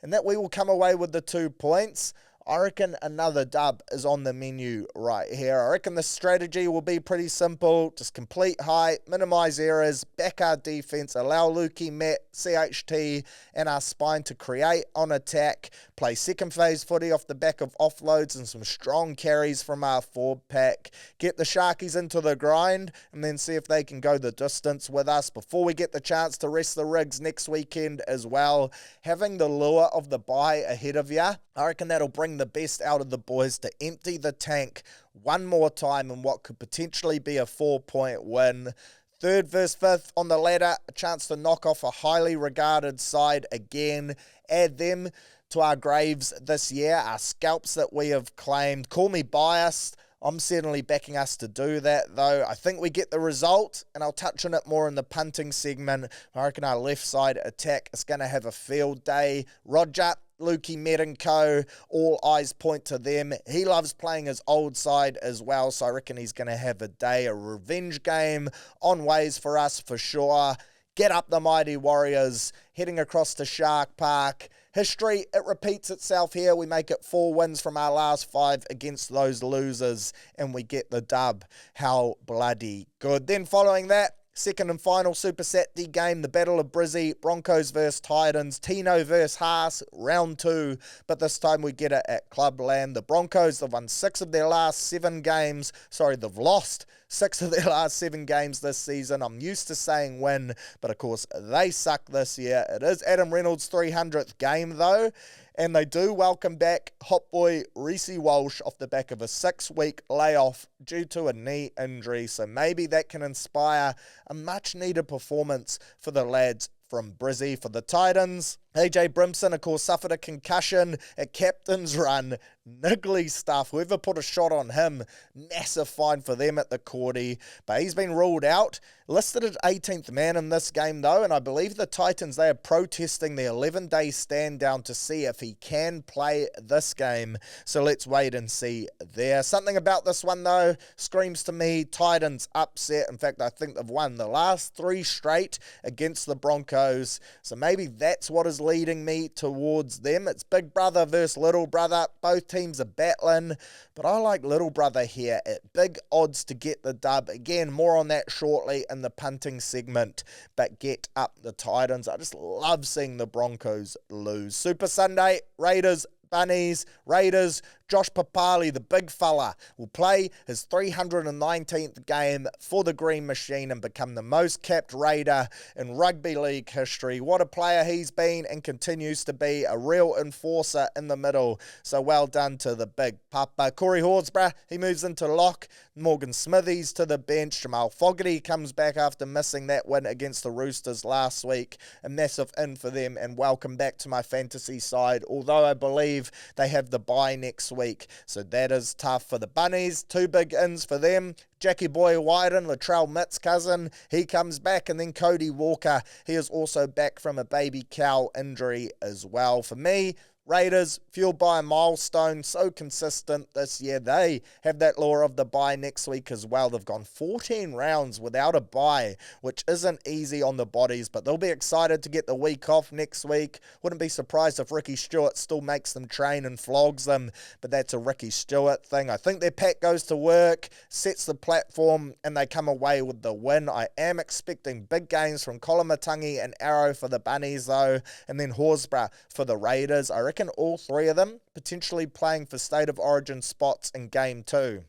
and that we will come away with the 2 points. I reckon another dub is on the menu right here. I reckon the strategy will be pretty simple. Just complete height, minimise errors, back our defence, allow Lukey, Matt, CHT and our spine to create on attack, play second phase footy off the back of offloads and some strong carries from our forward pack, get the Sharkies into the grind and then see if they can go the distance with us before we get the chance to rest the rigs next weekend as well. Having the lure of the bye ahead of you, I reckon that'll bring the best out of the boys to empty the tank one more time in what could potentially be a 4-point win. 3rd versus 5th on the ladder, a chance to knock off a highly regarded side again, add them to our graves this year, our scalps that we have claimed. Call me biased, I'm certainly backing us to do that though. I think we get the result, and I'll touch on it more in the punting segment. I reckon our left side attack is going to have a field day. Roger, Lukey, Med and Co, all eyes point to them. He loves playing his old side as well, so I reckon he's going to have a day, a revenge game on ways for us for sure. Get up the mighty Warriors, heading across to Shark Park. History, it repeats itself here. We make it 4 wins from our last 5 against those losers, and we get the dub. How bloody good. Then following that, second and final Super Saturday game, the Battle of Brizzy, Broncos versus Titans, Tino versus Haas, round 2, but this time we get it at Clubland. The Broncos have won 6 of their last 7 games. They've lost 6 of their last 7 games this season. I'm used to saying win, but of course they suck this year. It is Adam Reynolds' 300th game though, and they do welcome back hot boy Reece Walsh off the back of a 6-week layoff due to a knee injury, so maybe that can inspire a much needed performance for the lads from Brizzy. For the Titans, AJ Brimson, of course, suffered a concussion at captain's run. Niggly stuff. Whoever put a shot on him, massive fine for them at the Cordy. But he's been ruled out. Listed at 18th man in this game, though, and I believe the Titans, they are protesting the 11-day stand down to see if he can play this game. So let's wait and see there. Something about this one, though, screams to me Titans upset. In fact, I think they've won the last 3 straight against the Broncos. So maybe that's what is leading me towards them. It's big brother versus little brother. Both teams are battling, but I like little brother here at big odds to get the dub. Again, more on that shortly in the punting segment, but get up the Titans. I just love seeing the Broncos lose. Super Sunday, Raiders, Bunnies, Raiders. Josh Papali, the big fella, will play his 319th game for the Green Machine and become the most capped Raider in rugby league history. What a player he's been and continues to be, a real enforcer in the middle. So well done to the big papa. Corey Horsburgh, he moves into lock. Morgan Smithies to the bench. Jamal Fogarty comes back after missing that win against the Roosters last week. A massive in for them, and welcome back to my fantasy side, although I believe they have the bye next week, so that is tough for the Bunnies. 2 big ins for them. Jackie Boy Wyden, Latrell Mitt's cousin, he comes back, and then Cody Walker, he is also back from a baby cow injury as well. For me, Raiders, fueled by a milestone, so consistent this year. They have that lure of the bye next week as well. They've gone 14 rounds without a bye, which isn't easy on the bodies, but they'll be excited to get the week off next week. Wouldn't be surprised if Ricky Stewart still makes them train and flogs them, but that's a Ricky Stewart thing. I think their pack goes to work, sets the platform, and they come away with the win. I am expecting big games from Kolomatangi and Arrow for the Bunnies, though, and then Horsburgh for the Raiders. I reckon all 3 of them potentially playing for State of Origin spots in Game 2.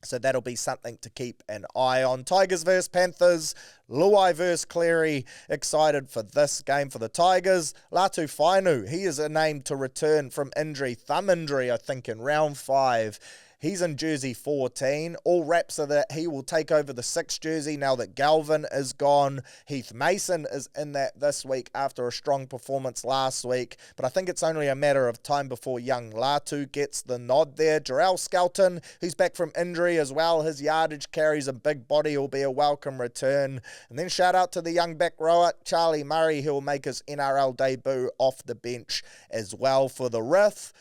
So that'll be something to keep an eye on. Tigers versus Panthers. Luai versus Cleary. Excited for this game for the Tigers. Latu Fainu, he is a name to return from injury. Thumb injury, I think, in round 5. He's in jersey 14. All raps are that he will take over the 6th jersey now that Galvin is gone. Heath Mason is in that this week after a strong performance last week. But I think it's only a matter of time before young Latu gets the nod there. Jarrell Skelton, he's back from injury as well. His yardage carries a big body, will be a welcome return. And then shout out to the young back rower, Charlie Murray, who will make his NRL debut off the bench as well for the Riff.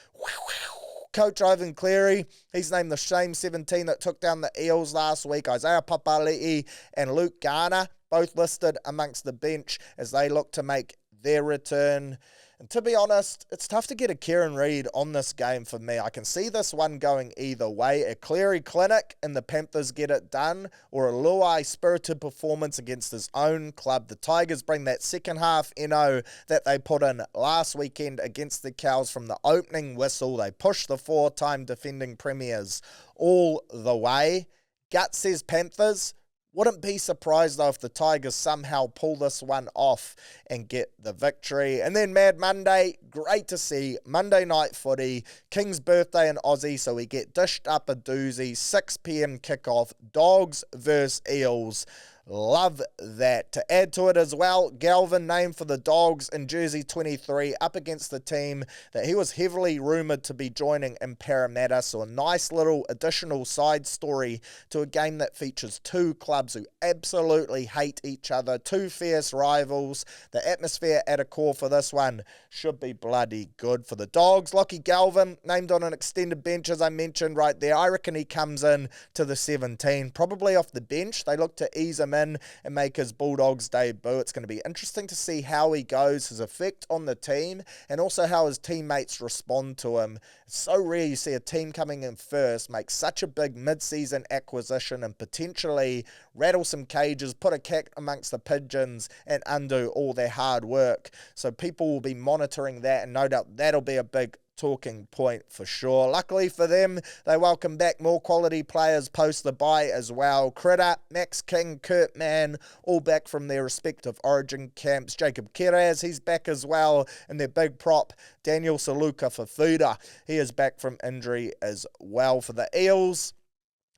Coach Ivan Cleary, he's named the same 17 that took down the Eels last week. Isaiah Papali'i and Luke Garner, both listed amongst the bench as they look to make their return. And to be honest, it's tough to get a Kieran Reid on this game for me. I can see this one going either way. A Cleary clinic and the Panthers get it done, or a Luai spirited performance against his own club. The Tigers bring that second half NO that they put in last weekend against the Cows from the opening whistle. They push the 4-time defending premiers all the way. Gut says Panthers. Wouldn't be surprised, though, if the Tigers somehow pull this one off and get the victory. And then Mad Monday, great to see. Monday night footy, King's birthday in Aussie, so we get dished up a doozy. 6 p.m. kickoff, Dogs versus Eels. Love that. To add to it as well, Galvin named for the Dogs in jersey 23 up against the team that he was heavily rumoured to be joining in Parramatta. So a nice little additional side story to a game that features 2 clubs who absolutely hate each other, 2 fierce rivals. The atmosphere at a core for this one should be bloody good for the Dogs. Lockie Galvin named on an extended bench, as I mentioned right there. I reckon he comes in to the 17, probably off the bench. They look to ease him in and make his Bulldogs debut. It's going to be interesting to see how he goes, his effect on the team, and also how his teammates respond to him. It's so rare you see a team coming in first make such a big mid-season acquisition and potentially rattle some cages, put a cat amongst the pigeons, and undo all their hard work. So people will be monitoring that, and no doubt that'll be a big talking point for sure. Luckily for them, they welcome back more quality players post the bye as well. Critter, Max King, Kurt Mann, all back from their respective origin camps. Jacob Keraz, he's back as well. And their big prop, Daniel Saluka Fafuda, he is back from injury as well for the Eels.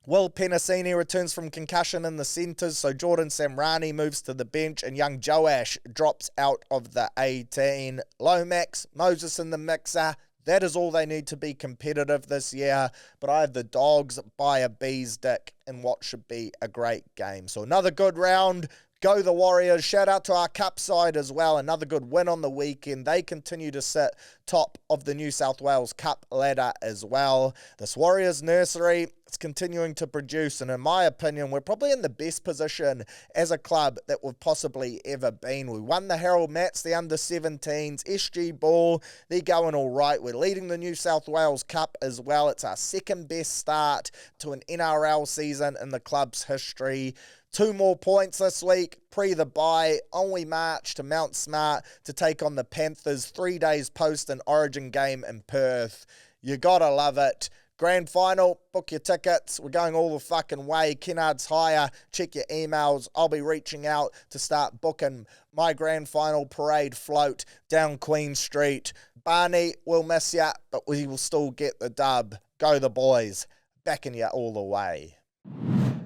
Will Penasini returns from concussion in the centres, so Jordan Samrani moves to the bench and young Joash drops out of the 18. Lomax, Moses in the mixer. That is all they need to be competitive this year, but I have the Dogs by a bee's dick in what should be a great game. So another good round. Go the Warriors. Shout out to our Cup side as well. Another good win on the weekend. They continue to sit top of the New South Wales Cup ladder as well. This Warriors nursery, it's continuing to produce, and in my opinion, we're probably in the best position as a club that we've possibly ever been. We won the Harold Mats, the under-17s, SG Ball, they're going all right. We're leading the New South Wales Cup as well. It's our second best start to an NRL season in the club's history. 2 more points this week, pre the bye. On we march to Mount Smart to take on the Panthers 3 days post an Origin game in Perth. You gotta love it. Grand final, book your tickets. We're going all the fucking way. Kennard's higher. Check your emails. I'll be reaching out to start booking my grand final parade float down Queen Street. Barney, we'll miss ya, but we will still get the dub. Go the boys. Backing ya all the way.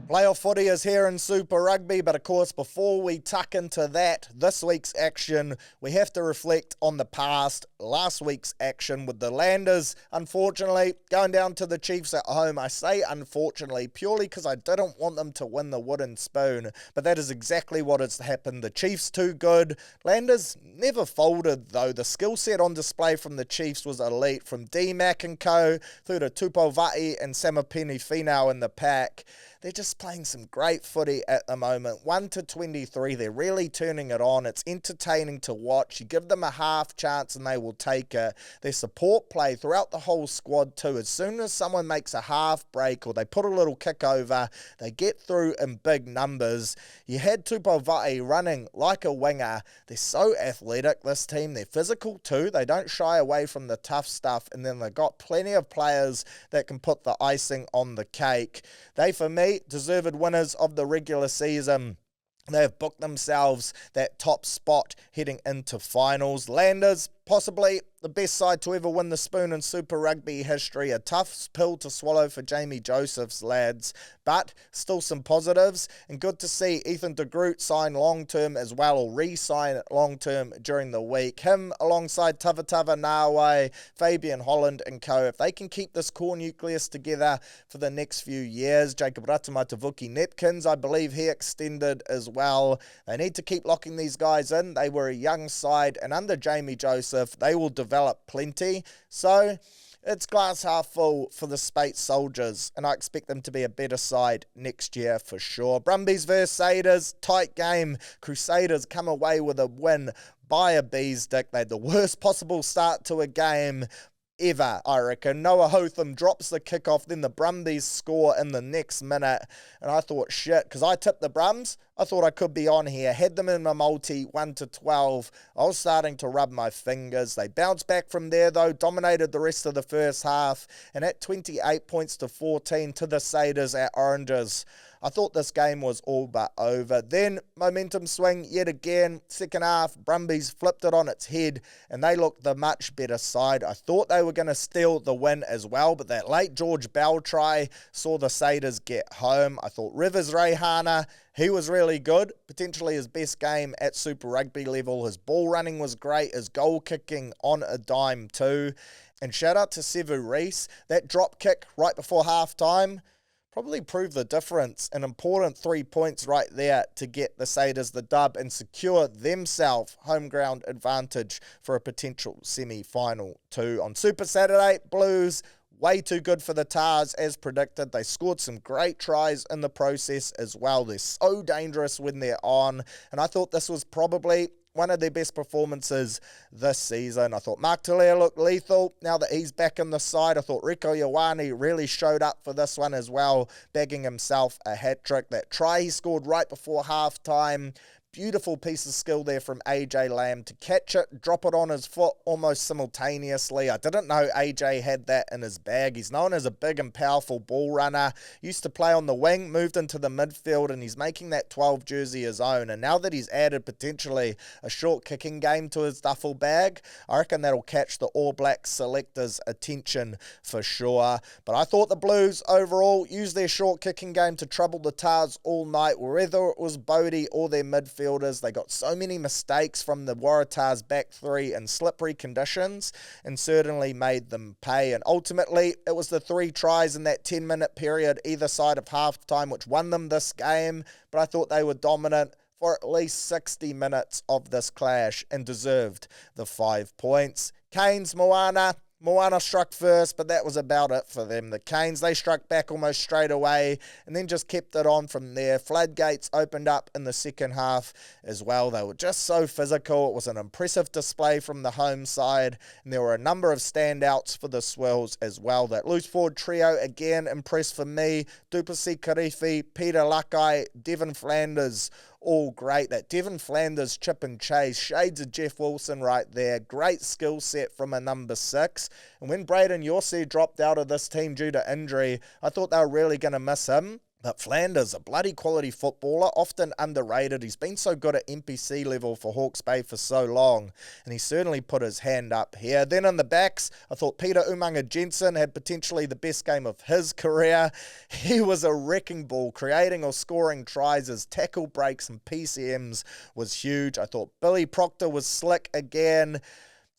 Playoff footy is here in Super Rugby, but of course, before we tuck into that, this week's action, we have to reflect on the past, last week's action with the Landers, unfortunately, going down to the Chiefs at home. I say unfortunately, purely because I didn't want them to win the wooden spoon, but that is exactly what has happened. The Chiefs too good. Landers never folded, though. The skill set on display from the Chiefs was elite, from D-Mac and co, through to Tupou Vati and Samapeni Finau in the pack. They're just playing some great footy at the moment. 1-23, they're really turning it on. It's entertaining to watch. You give them a half chance and they will take it. Their support play throughout the whole squad too. As soon as someone makes a half break or they put a little kick over, they get through in big numbers. You had Tupou Vati running like a winger. They're so athletic, this team. They're physical too. They don't shy away from the tough stuff. And then they've got plenty of players that can put the icing on the cake. They, for me, deserved winners of the regular season. They have booked themselves that top spot heading into finals. Landers, possibly the best side to ever win the spoon in Super Rugby history. A tough pill to swallow for Jamie Joseph's lads, but still some positives. And good to see Ethan de Groot sign long-term as well, or re-sign long-term during the week. Him alongside Tavatava Nawe, Fabian Holland and co. If they can keep this core nucleus together for the next few years. Jacob Ratamatavuki Nepkins, I believe he extended as well. They need to keep locking these guys in. They were a young side, and under Jamie Joseph, they will develop plenty. So it's glass half full for the Spates Soldiers, and I expect them to be a better side next year for sure. Brumbies versus Crusaders, tight game. Crusaders come away with a win by a bee's dick. They had the worst possible start to a game ever, I reckon. Noah Hotham drops the kickoff, then the Brumbies score in the next minute, and I thought, shit, because I tipped the Brums, I thought I could be on here, had them in my multi, 1-12, I was starting to rub my fingers. They bounced back from there though, dominated the rest of the first half, and at 28 points to 14 to the Crusaders at Oranges, I thought this game was all but over. Then, momentum swing yet again. Second half, Brumbies flipped it on its head, and they looked the much better side. I thought they were going to steal the win as well, but that late George Bell try saw the Crusaders get home. I thought Rivers Reihana, he was really good. Potentially his best game at Super Rugby level. His ball running was great. His goal kicking on a dime too. And shout out to Sevu Reece. That drop kick right before half-time probably proved the difference. An important 3 points right there to get the Crusaders the dub and secure themselves home ground advantage for a potential semi-final too. On Super Saturday, Blues, way too good for the Tars as predicted. They scored some great tries in the process as well. They're so dangerous when they're on. And I thought this was probably one of their best performances this season. I thought Mark Talia looked lethal now that he's back in the side. I thought Rieko Ioane really showed up for this one as well, bagging himself a hat-trick. That try he scored right before half-time, Beautiful piece of skill there from AJ Lamb to catch it, drop it on his foot almost simultaneously. I didn't know AJ had that in his bag. He's known as a big and powerful ball runner. Used to play on the wing, moved into the midfield, and he's making that 12 jersey his own. And now that he's added potentially a short kicking game to his duffel bag, I reckon that'll catch the All Blacks selectors' attention for sure. But I thought the Blues overall used their short kicking game to trouble the Tars all night, whether it was Bodie or their midfielders. They got so many mistakes from the Waratahs back three in slippery conditions and certainly made them pay. And ultimately, it was the 3 tries in that 10-minute period either side of halftime which won them this game. But I thought they were dominant for at least 60 minutes of this clash and deserved the 5 points. Canes, Moana struck first, but that was about it for them. The Canes, they struck back almost straight away and then just kept it on from there. Floodgates opened up in the second half as well. They were just so physical. It was an impressive display from the home side, and there were a number of standouts for the Swills as well. That loose forward trio, again, impressed for me. Duplessis Karifi, Peter Lakai, Devin Flanders, all great. That Devin Flanders chip and chase, shades of Jeff Wilson right there. Great skill set from a number 6. And when Braden Yossi dropped out of this team due to injury, I thought they were really going to miss him. But Flanders, a bloody quality footballer, often underrated. He's been so good at NPC level for Hawke's Bay for so long, and he certainly put his hand up here. Then in the backs, I thought Peter Umaga-Jensen had potentially the best game of his career. He was a wrecking ball, creating or scoring tries. His tackle breaks and PCMs was huge. I thought Billy Proctor was slick again.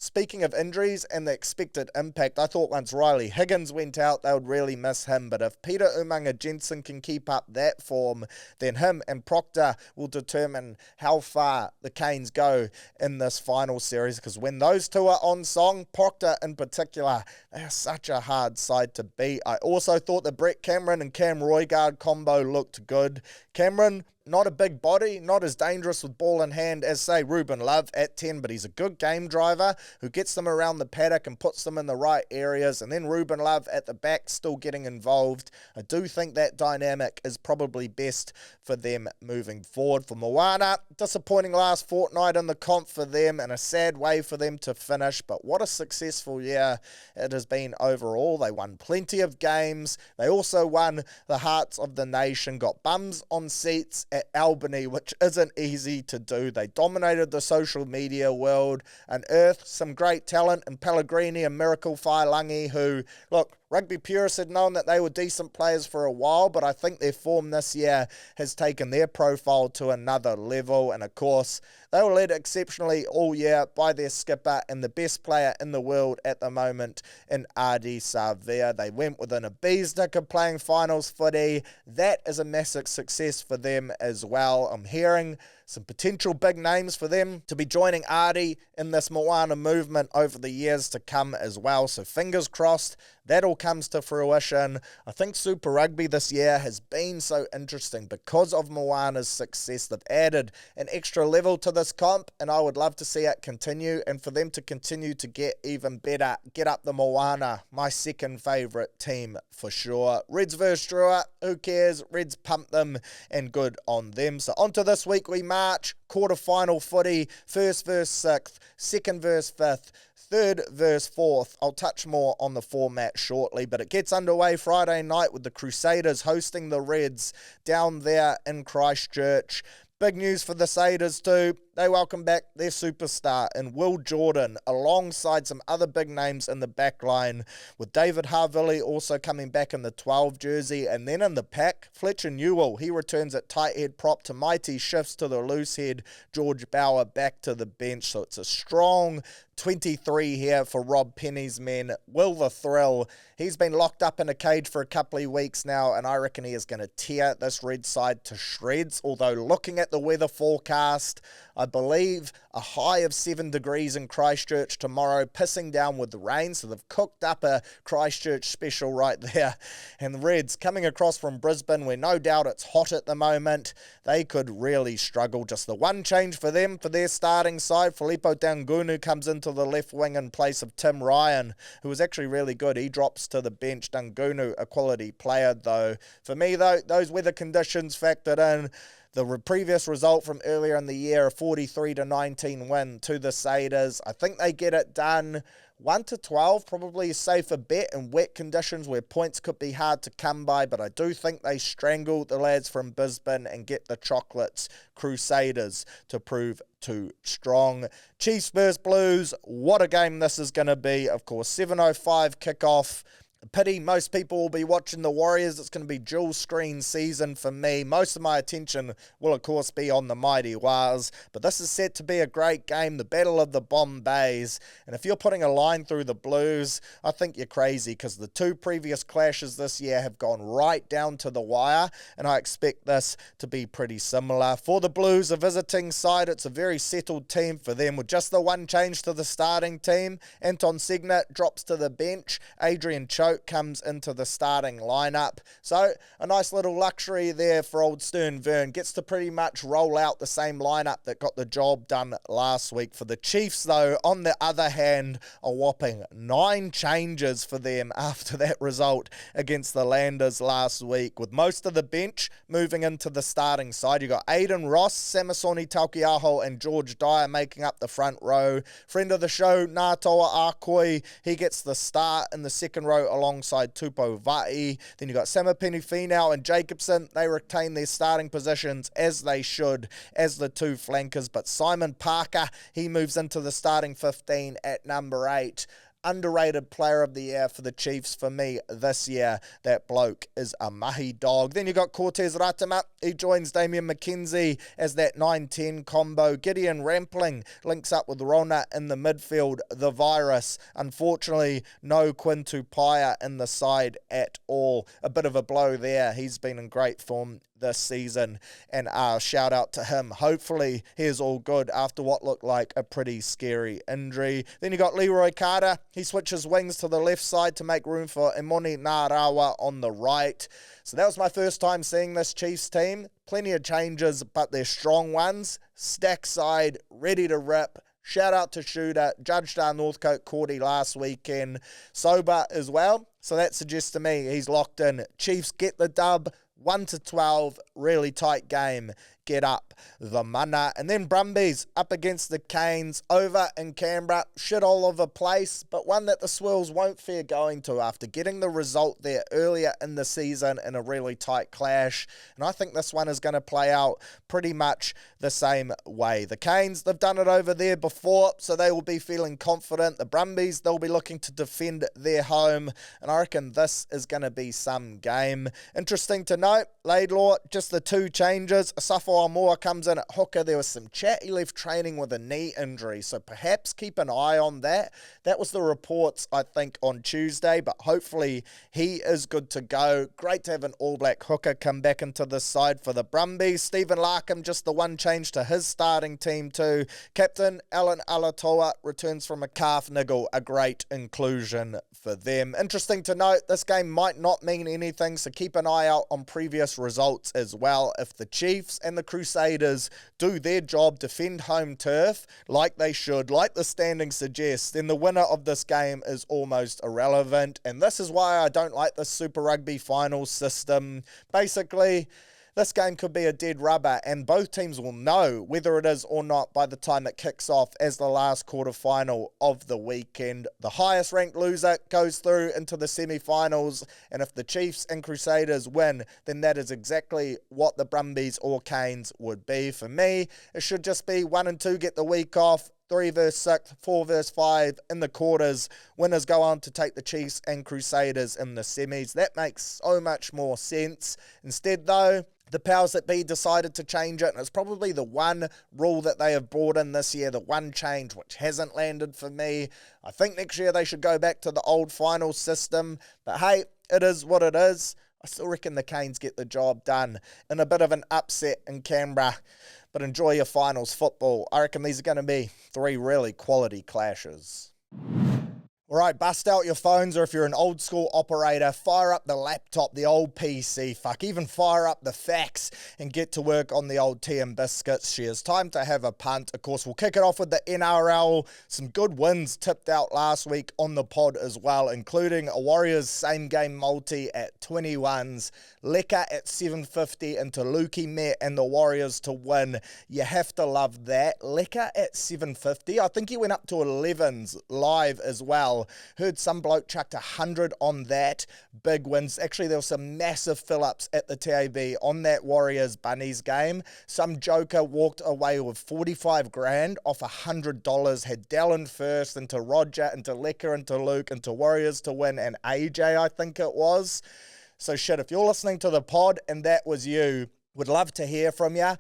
Speaking of injuries and the expected impact, I thought once Riley Higgins went out, they would really miss him. But if Peter Umaga-Jensen can keep up that form, then him and Proctor will determine how far the Canes go in this final series. Because when those two are on song, Proctor in particular, they are such a hard side to beat. I also thought the Brett Cameron and Cam Roygaard combo looked good. Cameron, not a big body, not as dangerous with ball in hand as, say, Ruben Love at 10, but he's a good game driver who gets them around the paddock and puts them in the right areas. And then Ruben Love at the back still getting involved. I do think that dynamic is probably best for them moving forward. For Moana, disappointing last fortnight in the comp for them and a sad way for them to finish, but what a successful year it has been overall. They won plenty of games. They also won the hearts of the nation, got bums on seats at Albany, which isn't easy to do. They dominated the social media world, unearthed some great talent in Pellegrini and Miracle Whailangi, who, look, rugby purists had known that they were decent players for a while, but I think their form this year has taken their profile to another level. And of course, they were led exceptionally all year by their skipper and the best player in the world at the moment in Ardie Savea. They went within a bee's dick of playing finals footy. That is a massive success for them as well. I'm hearing some potential big names for them to be joining Ardie in this Moana movement over the years to come as well. So fingers crossed that all comes to fruition. I think Super Rugby this year has been so interesting because of Moana's success. They've added an extra level to this comp, and I would love to see it continue and for them to continue to get even better. Get up the Moana, my second favourite team for sure. Reds versus Drua, who cares? Reds pump them and good on them. So on to this week we march. Quarter-final footy, first versus sixth, second versus fifth, third versus fourth. I'll touch more on the format shortly, but it gets underway Friday night with the Crusaders hosting the Reds down there in Christchurch. Big news for the Saders too. They welcome back their superstar in Will Jordan alongside some other big names in the back line, with David Havili also coming back in the 12 jersey. And then in the pack, Fletcher Newell, he returns at tight head prop to Mighty, shifts to the loose head, George Bauer back to the bench. So it's a strong 23 here for Rob Penny's men. Will the Thrill, he's been locked up in a cage for a couple of weeks now, and I reckon he is going to tear this Red side to shreds. Although looking at the weather forecast, I believe a high of 7 degrees in Christchurch tomorrow, pissing down with the rain, so they've cooked up a Christchurch special right there. And the Reds coming across from Brisbane, where no doubt it's hot at the moment, they could really struggle. Just the one change for them, for their starting side, Filippo Dangunu comes into the left wing in place of Tim Ryan, who was actually really good. He drops to the bench. Dangunu, a quality player though. For me though, those weather conditions factored in, The previous result from earlier in the year, a 43-19 win to the Satyrs. I think they get it done. 1-12, probably a safer bet in wet conditions where points could be hard to come by, but I do think they strangle the lads from Brisbane and get the Chocolates Crusaders to prove too strong. Chiefs vs Blues, what a game this is going to be. Of course, 7:05 kickoff. Pity most people will be watching the Warriors. It's going to be dual screen season for me. Most of my attention will, of course, be on the mighty Wars. But this is set to be a great game, the Battle of the Bombays. And if you're putting a line through the Blues, I think you're crazy because the two previous clashes this year have gone right down to the wire. And I expect this to be pretty similar. For the Blues, a visiting side, it's a very settled team for them with just the one change to the starting team. Anton Segnet drops to the bench. Adrian Choate comes into the starting lineup. So a nice little luxury there for old Stern Vern. Gets to pretty much roll out the same lineup that got the job done last week. For the Chiefs, though, on the other hand, a whopping 9 changes for them after that result against the Landers last week, with most of the bench moving into the starting side. You got Aiden Ross, Samisoni Taukiaho and George Dyer making up the front row. Friend of the show, Ngātoa Akoi, he gets the start in the second row alongside Tupo Va'i. Then you got Samapeni Finau and Jacobson. They retain their starting positions as they should as the two flankers. But Simon Parker, he moves into the starting 15 at number 8. Underrated player of the year for the Chiefs for me this year. That bloke is a mahi dog. Then you got Cortez Ratama. He joins Damian McKenzie as that 9-10 combo. Gideon Rampling links up with Rona in the midfield. The Virus. Unfortunately, no Quinn Tupaia in the side at all. A bit of a blow there. He's been in great form this season, and shout out to him. Hopefully he is all good after what looked like a pretty scary injury. Then you got Leroy Carter. He switches wings to the left side to make room for Imoni Narawa on the right. So that was my first time seeing this Chiefs team. Plenty of changes, but they're strong ones. Stack side, ready to rip. Shout out to Shooter, judged our Northcote Cordy last weekend, sober as well. So that suggests to me he's locked in. Chiefs get the dub, 1-12, really tight game. Get up the mana. And then Brumbies up against the Canes over in Canberra. Shit all over place, but one that the Swirls won't fear going to after getting the result there earlier in the season in a really tight clash. And I think this one is going to play out pretty much the same way. The Canes, they've done it over there before, so they will be feeling confident. The Brumbies, they'll be looking to defend their home, and I reckon this is going to be some game. Interesting to note, Laidlaw, just the 2 changes. Asafo Amoa comes in at hooker. There was some chat he left training with a knee injury, so perhaps keep an eye on that. That was the reports, I think, on Tuesday, but hopefully he is good to go. Great to have an All Black hooker come back into the side for the Brumbies. Stephen Larkham, just the one change to his starting team too. Captain Alan Alatoa returns from a calf niggle, a great inclusion for them. Interesting to note, this game might not mean anything, so keep an eye out on previous results as well. If the Chiefs and the Crusaders do their job, defend home turf like they should, like the standings suggest, then the winner of this game is almost irrelevant. And this is why I don't like the Super Rugby finals system. Basically, this game could be a dead rubber, and both teams will know whether it is or not by the time it kicks off as the last quarterfinal of the weekend. The highest ranked loser goes through into the semi-finals, and if the Chiefs and Crusaders win, then that is exactly what the Brumbies or Canes would be. For me, it should just be 1 and 2 get the week off, 3 versus 6, 4 versus 5 in the quarters. Winners go on to take the Chiefs and Crusaders in the semis. That makes so much more sense. Instead, though, the powers that be decided to change it, and it's probably the one rule that they have brought in this year, the one change which hasn't landed for me. I think next year they should go back to the old final system, but hey, it is what it is. I still reckon the Canes get the job done in a bit of an upset in Canberra, but enjoy your finals football. I reckon these are going to be 3 really quality clashes. All right, bust out your phones, or if you're an old school operator, fire up the laptop, the old PC, even fire up the fax and get to work on the old tea and biscuits. Cheers. Time to have a punt. Of course, we'll kick it off with the NRL. Some good wins tipped out last week on the pod as well, including a Warriors same game multi at 21s, Lecker at 750 into Lukey Met and the Warriors to win. You have to love that. Lecker at 750. I think he went up to 11s live as well. Heard some bloke chucked 100 on that. Big wins. Actually, there were some massive fill-ups at the TAB on that Warriors Bunnies game. Some joker walked away with 45 grand off $100. Had Dallin first, into Roger, into Lecker, into Luke, into Warriors to win, and AJ, I think it was. So shit, if you're listening to the pod and that was you, would love to hear from you.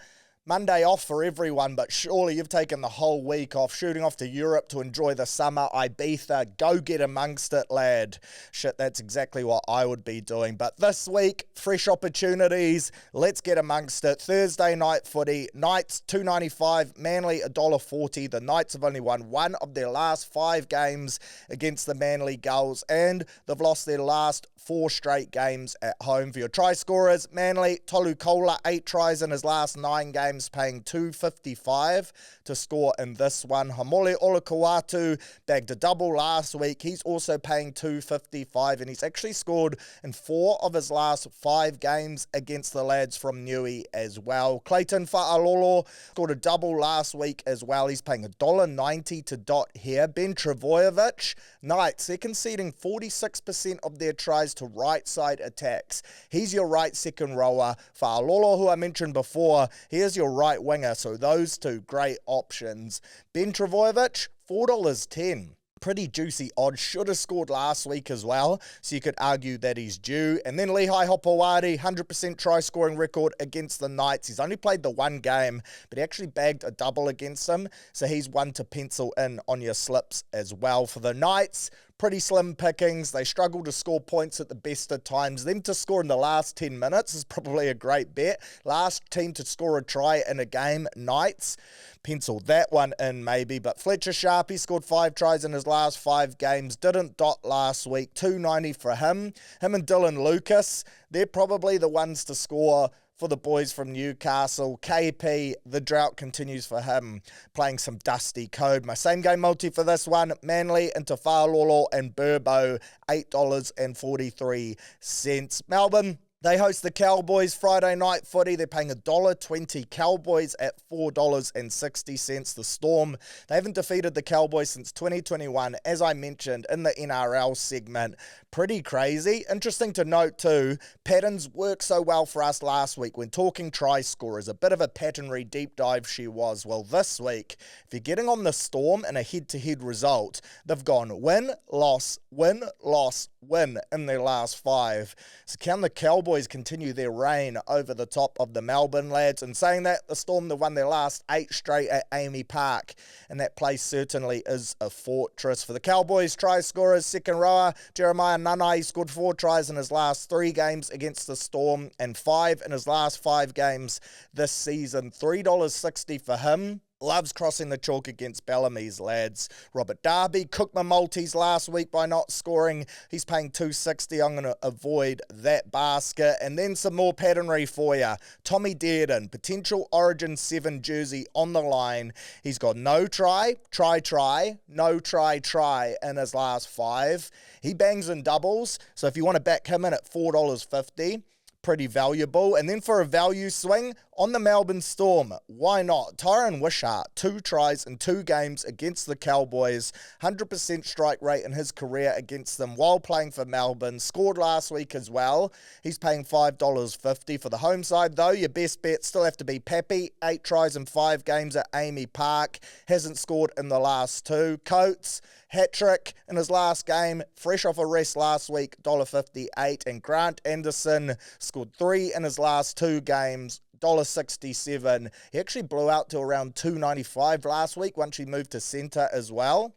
Monday off for everyone, but surely you've taken the whole week off, shooting off to Europe to enjoy the summer, Ibiza. Go get amongst it, lad. Shit, that's exactly what I would be doing. But this week, fresh opportunities. Let's get amongst it. Thursday night footy, Knights $2.95, Manly $1.40. The Knights have only won one of their last 5 games against the Manly Gulls, and they've lost their last 4 straight games at home. For your try scorers, Manly, Tolu Koula, 8 tries in his last 9 games, paying $2.55 to score in this one. Hamole Olakauatu bagged a double last week. He's also paying $2.55, and he's actually scored in 4 of his last 5 games against the lads from Newey as well. Clayton Fa'alolo scored a double last week as well. He's paying $1.90 to dot here. Ben Travojevic, Knights, they're conceding 46% of their tries to right side attacks. He's your right second rower. Fa'alolo, who I mentioned before, he is your right winger, so those two great options. Ben Travojevic, $4.10. Pretty juicy odds. Should have scored last week as well, so you could argue that he's due. And then Lehigh Hopewadi, 100% try scoring record against the Knights. He's only played the 1 game, but he actually bagged a double against them, so he's one to pencil in on your slips as well. For the Knights, pretty slim pickings. They struggle to score points at the best of times. Them to score in the last 10 minutes is probably a great bet. Last team to score a try in a game, Knights. Pencil that one in maybe. But Fletcher Sharpie scored 5 tries in his last 5 games. Didn't dot last week. $2.90 for him. Him and Dylan Lucas, they're probably the ones to score for the boys from Newcastle. KP, the drought continues for him, playing some dusty code. My same game multi for this one, Manly into Fa'alolo and Burbo, $8.43. Melbourne, they host the Cowboys Friday night footy. They're paying $1.20. Cowboys at $4.60. The Storm, they haven't defeated the Cowboys since 2021, as I mentioned in the NRL segment. Pretty crazy. Interesting to note too, patterns worked so well for us last week when talking try scorers. A bit of a patternary deep dive she was. Well, this week, if you're getting on the Storm in a head-to-head result, they've gone win, loss, win, loss, win in their last 5. So can the Cowboys continue their reign over the top of the Melbourne lads? And saying that, the Storm, they've won their last 8 straight at Amy Park, and that place certainly is a fortress. For the Cowboys try scorers, second rower, Jeremiah Nanai, he scored 4 tries in his last 3 games against the Storm and 5 in his last 5 games this season. $3.60 for him. Loves crossing the chalk against Bellamy's lads. Robert Darby cooked my multis last week by not scoring. He's paying $2.60. I'm going to avoid that basket. And then some more patternry for you. Tommy Dearden, potential Origin 7 jersey on the line. He's got no try, no try in his last 5. He bangs in doubles, so if you want to back him in at $4.50, pretty valuable. And then for a value swing on the Melbourne Storm, why not? Tyron Wishart, 2 tries in 2 games against the Cowboys, 100% strike rate in his career against them while playing for Melbourne, scored last week as well. He's paying $5.50. For the home side though, your best bet still have to be Pappy, 8 tries in 5 games at Amy Park, hasn't scored in the last 2. Coates, hat-trick in his last game, fresh off a rest last week, $1.58. And Grant Anderson scored 3 in his last 2 games, $1.67. He actually blew out to around $2.95 last week once he moved to centre as well.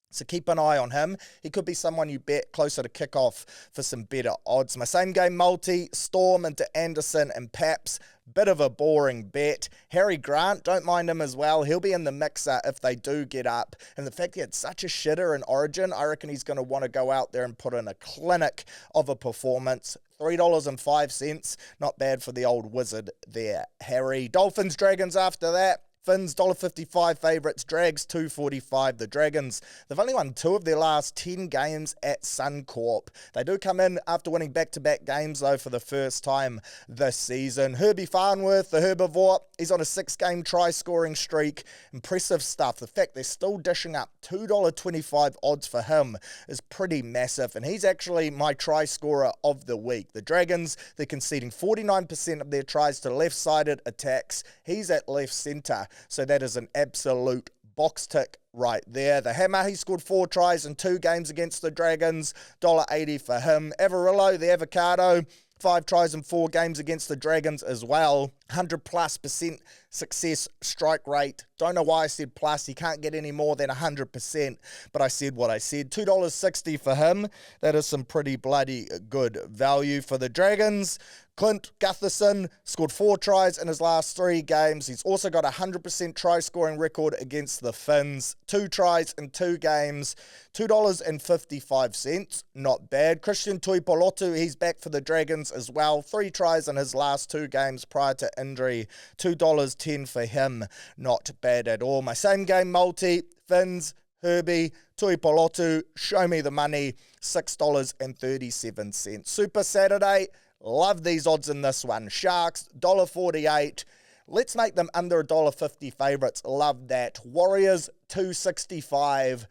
So keep an eye on him. He could be someone you bet closer to kickoff for some better odds. My same game multi, Storm into Anderson and Paps. Bit of a boring bet. Harry Grant, don't mind him as well. He'll be in the mixer if they do get up. And the fact he had such a shitter in Origin, I reckon he's going to want to go out there and put in a clinic of a performance. $3.05. Not bad for the old wizard there, Harry. Dolphins, Dragons after that. Finns, $1.55 favourites. Drags, $2.45. The Dragons, they've only won 2 of their last 10 games at Suncorp. They do come in after winning back-to-back games, though, for the first time this season. Herbie Farnworth, the herbivore, he's on a 6-game try-scoring streak. Impressive stuff. The fact they're still dishing up $2.25 odds for him is pretty massive, and he's actually my try-scorer of the week. The Dragons, they're conceding 49% of their tries to left-sided attacks. He's at left centre. So that is an absolute box tick right there. The Hammer, he scored 4 tries in 2 games against the Dragons. $1.80 for him. Avarillo, the avocado, 5 tries in 4 games against the Dragons as well. 100+% success strike rate. Don't know why I said plus. He can't get any more than 100%, but I said what I said. $2.60 for him. That is some pretty bloody good value for the Dragons. Clint Gutherson scored 4 tries in his last 3 games. He's also got a 100% try-scoring record against the Finns. 2 tries in 2 games. $2.55. Not bad. Christian Tuipolotu, he's back for the Dragons as well. 3 tries in his last 2 games prior to injury. $2.10 for him. Not bad at all. My same game multi, Finns, Herbie, Tuipolotu, show me the money, $6.37. Super Saturday, love these odds in this one. Sharks, $1.48. Let's make them under $1.50 favourites. Love that. Warriors, $2.65.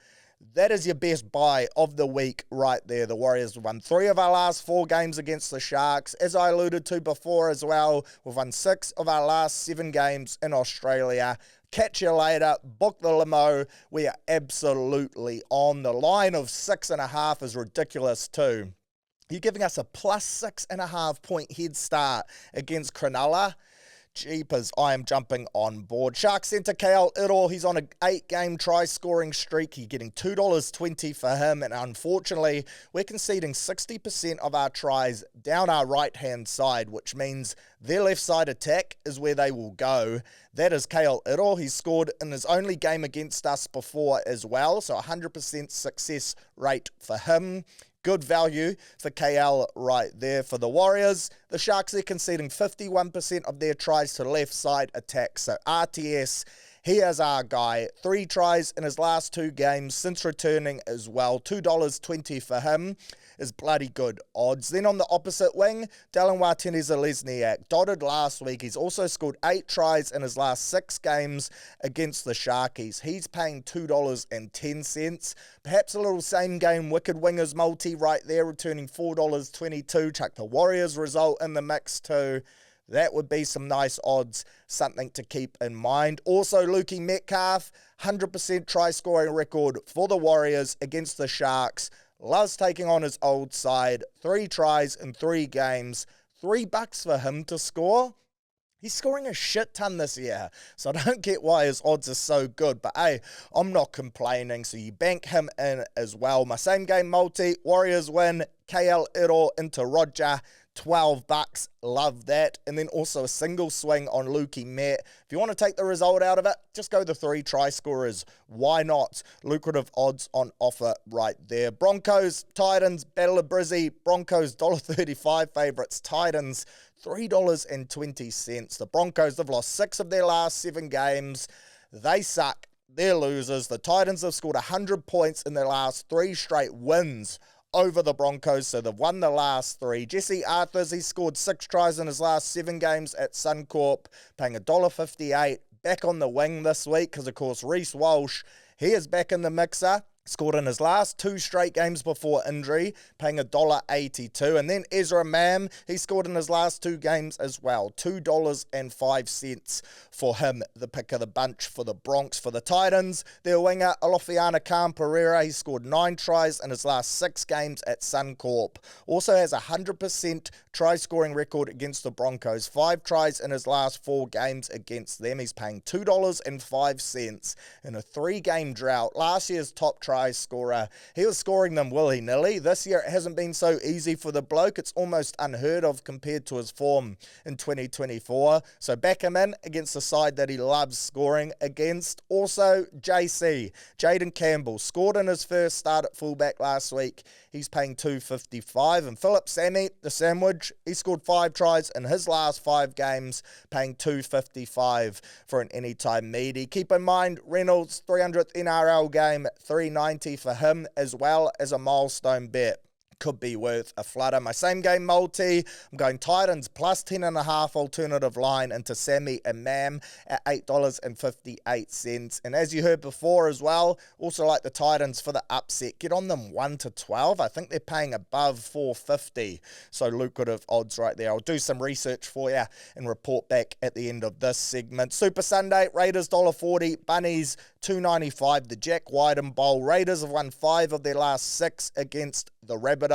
That is your best buy of the week right there. The Warriors won 3 of our last 4 games against the Sharks. As I alluded to before as well, we've won 6 of our last 7 games in Australia. Catch you later. Book the limo. We are absolutely on. The line of 6.5 is ridiculous too. You're giving us a plus 6.5 point head start against Cronulla. Jeepers, I am jumping on board. Shark Centre, KL Iro, he's on an 8-game try-scoring streak. He's getting $2.20 for him, and unfortunately, we're conceding 60% of our tries down our right-hand side, which means their left-side attack is where they will go. That is KL Iro. He's scored in his only game against us before as well, so 100% success rate for him. Good value for KL right there. For the Warriors, the Sharks, they're conceding 51% of their tries to left side attack. So RTS, he is our guy. 3 tries in his last 2 games since returning as well. $2.20 for him is bloody good odds. Then on the opposite wing, Dallin Watene-Zelezniak, dotted last week. He's also scored 8 tries in his last 6 games against the Sharkies. He's paying $2.10. Perhaps a little same game Wicked Wingers multi right there, returning $4.22. Chuck the Warriors result in the mix too. That would be some nice odds, something to keep in mind. Also, Lukey Metcalf, 100% try-scoring record for the Warriors against the Sharks. Loves taking on his old side. 3 tries in 3 games. $3 for him to score. He's scoring a shit ton this year, so I don't get why his odds are so good. But hey, I'm not complaining, so you bank him in as well. My same game multi, Warriors win, KL Iro into Roger. $12. Love that. And then also a single swing on Lukey Met. If you want to take the result out of it, just go the 3 try scorers. Why not? Lucrative odds on offer right there. Broncos, Titans, Battle of Brizzy. Broncos, $1.35 favourites. Titans, $3.20. The Broncos have lost 6 of their last 7 games. They suck. They're losers. The Titans have scored 100 points in their last 3 straight wins over the Broncos, so they've won the last 3. Jesse Arthurs, he scored 6 tries in his last 7 games at Suncorp, paying $1.58. Back on the wing this week, because of course Reece Walsh, he is back in the mixer. Scored in his last 2 straight games before injury, paying $1.82. And then Ezra Mam, he scored in his last 2 games as well. $2.05 for him, the pick of the bunch for the Bronx. For the Titans, their winger, Alofiana Khan Pereira, he scored 9 tries in his last 6 games at Suncorp. Also has a 100% try-scoring record against the Broncos. 5 tries in his last 4 games against them. He's paying $2.05 in a 3-game drought. Last year's top try try scorer. He was scoring them willy-nilly. This year it hasn't been so easy for the bloke. It's almost unheard of compared to his form in 2024. So back him in against the side that he loves scoring against. Also, JC, Jaden Campbell, scored in his first start at fullback last week. He's paying $2.55. And Philip Sammy, the sandwich, he scored 5 tries in his last 5 games, paying $2.55 for an anytime meaty. Keep in mind, Reynolds' 300th NRL game, $3.90 for him, as well as a milestone bet. Could be worth a flutter. My same game multi, I'm going Titans plus 10.5 alternative line into Sammy and Mam at $8.58. And as you heard before as well, also like the Titans for the upset. Get on them 1-12. I think they're paying above $4.50. So lucrative odds right there. I'll do some research for you and report back at the end of this segment. Super Sunday, Raiders $1.40, Bunnies $2.95. The Jack Wyden Bowl. Raiders have won 5 of their last 6 against the Rabbitohs.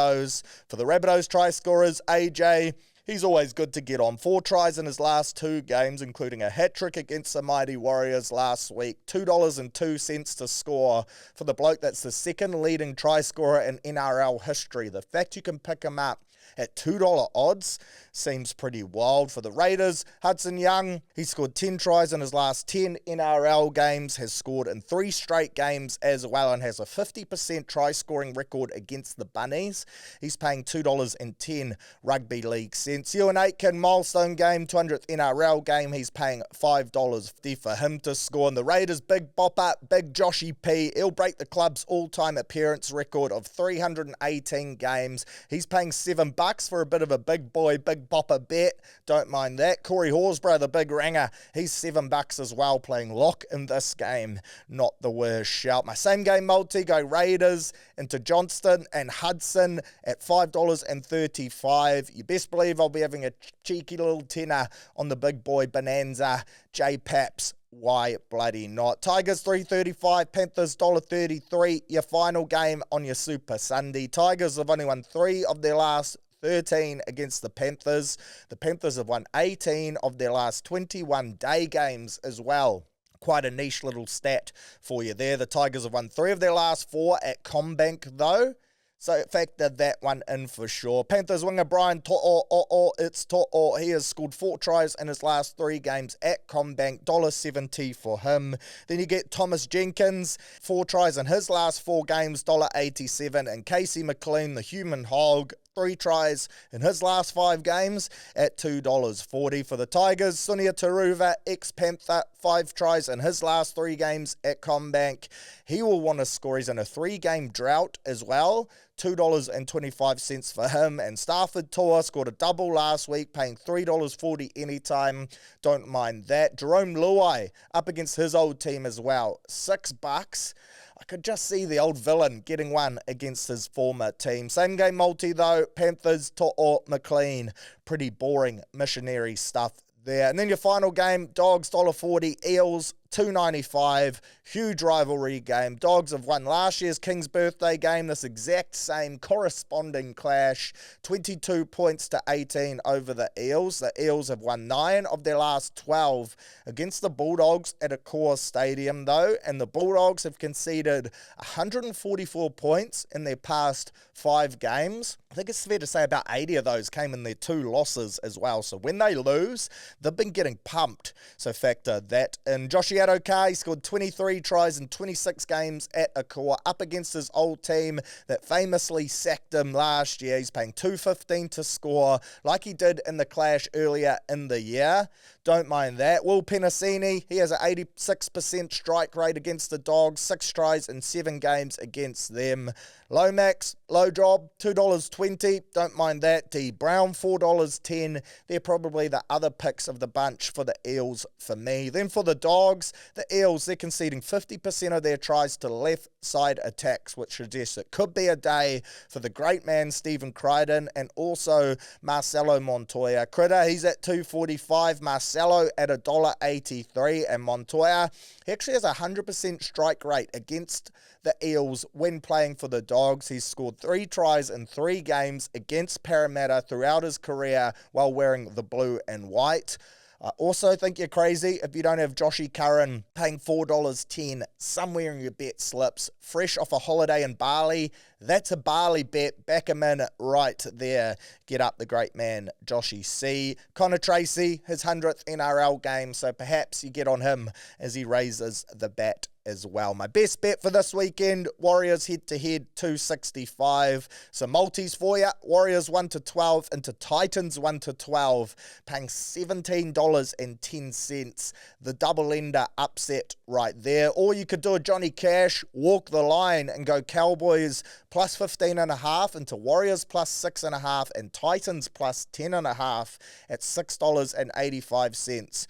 For the Rabbitohs try scorers, AJ, he's always good to get on. 4 tries in his last 2 games, including a hat-trick against the mighty Warriors last week. $2.02 to score for the bloke that's the second leading try scorer in NRL history. The fact you can pick him up at $2 odds seems pretty wild. For the Raiders, Hudson Young, he scored 10 tries in his last 10 NRL games, has scored in 3 straight games as well, and has a 50% try-scoring record against the Bunnies. He's paying $2.10 rugby league cents. Ewan Aitken, milestone game, 200th NRL game, he's paying $5.50 for him to score. And the Raiders, big bopper, big Joshy P, he'll break the club's all-time appearance record of 318 games. He's paying $7 for a bit of a big boy, big bopper bet. Don't mind that. Corey Horsburgh, the big ringer, he's $7 as well, playing lock in this game. Not the worst shout. My same game multi, go Raiders into Johnston and Hudson at $5.35. You best believe I'll be having a cheeky little tenner on the big boy bonanza. J Paps, why bloody not? Tigers $3.35, Panthers $1.33. Your final game on your Super Sunday. Tigers have only won 3 of their last 13 against the Panthers. The Panthers have won 18 of their last 21 day games as well. Quite a niche little stat for you there. The Tigers have won 3 of their last 4 at CommBank though. So factor that one in for sure. Panthers winger Brian To'o, it's To'o. He has scored 4 tries in his last 3 games at CommBank, $1.70 for him. Then you get Thomas Jenkins, 4 tries in his last 4 games, $1.87. And Casey McLean, the human hog, 3 tries in his last 5 games at $2.40. For the Tigers, Sunia Taruva, ex-Panther, 5 tries in his last 3 games at CommBank. He will want to score. He's in a 3-game drought as well. $2.25 for him. And Stafford Toa scored a double last week, paying $3.40 anytime. Don't mind that. Jerome Luai up against his old team as well. $6. I could just see the old villain getting one against his former team. Same game multi though, Panthers, To'o, McLean. Pretty boring missionary stuff there. And then your final game, Dogs $1.40, Eels $2.95. Huge rivalry game. Dogs have won last year's King's birthday game, this exact same corresponding clash, 22 points to 18 over the Eels. The Eels have won 9 of their last 12 against the Bulldogs at Accor Stadium though, and the Bulldogs have conceded 144 points in their past 5 games. I think it's fair to say about 80 of those came in their 2 losses as well. So when they lose, they've been getting pumped. So factor that in. Josh Adokar scored 23 tries in 26 games at Accor up against his old team that famously sacked him last year. He's paying $2.15 to score like he did in the clash earlier in the year. Don't mind that. Will Penasini, he has an 86% strike rate against the Dogs, 6 tries in 7 games against them. Lomax, low job, $2.20. Don't mind that. D Brown, $4.10. They're probably the other picks of the bunch for the Eels for me. Then for the Dogs, the Eels, they're conceding 50% of their tries to left side attacks, which suggests it could be a day for the great man Stephen Crichton and also Marcelo Montoya. Critter, he's at $2.45. Marcelo at $1.83. And Montoya, he actually has a 100% strike rate against the Eels when playing for the Dogs. He's scored 3 tries in 3 games against Parramatta throughout his career while wearing the blue and white. I also think you're crazy if you don't have Joshy Curran paying $4.10 somewhere in your bet slips, fresh off a holiday in Bali. That's a Bali bet. Back him in right there. Get up the great man, Joshy C. Connor Tracy, his 100th NRL game, so perhaps you get on him as he raises the bat as well. My best bet for this weekend, Warriors head-to-head 265. So multis for you, Warriors 1-12 into Titans 1-12, paying $17.10. The double-ender upset right there. Or you could do a Johnny Cash, walk the line and go Cowboys plus 15.5 into Warriors plus 6.5 and Titans plus 10.5 at $6.85.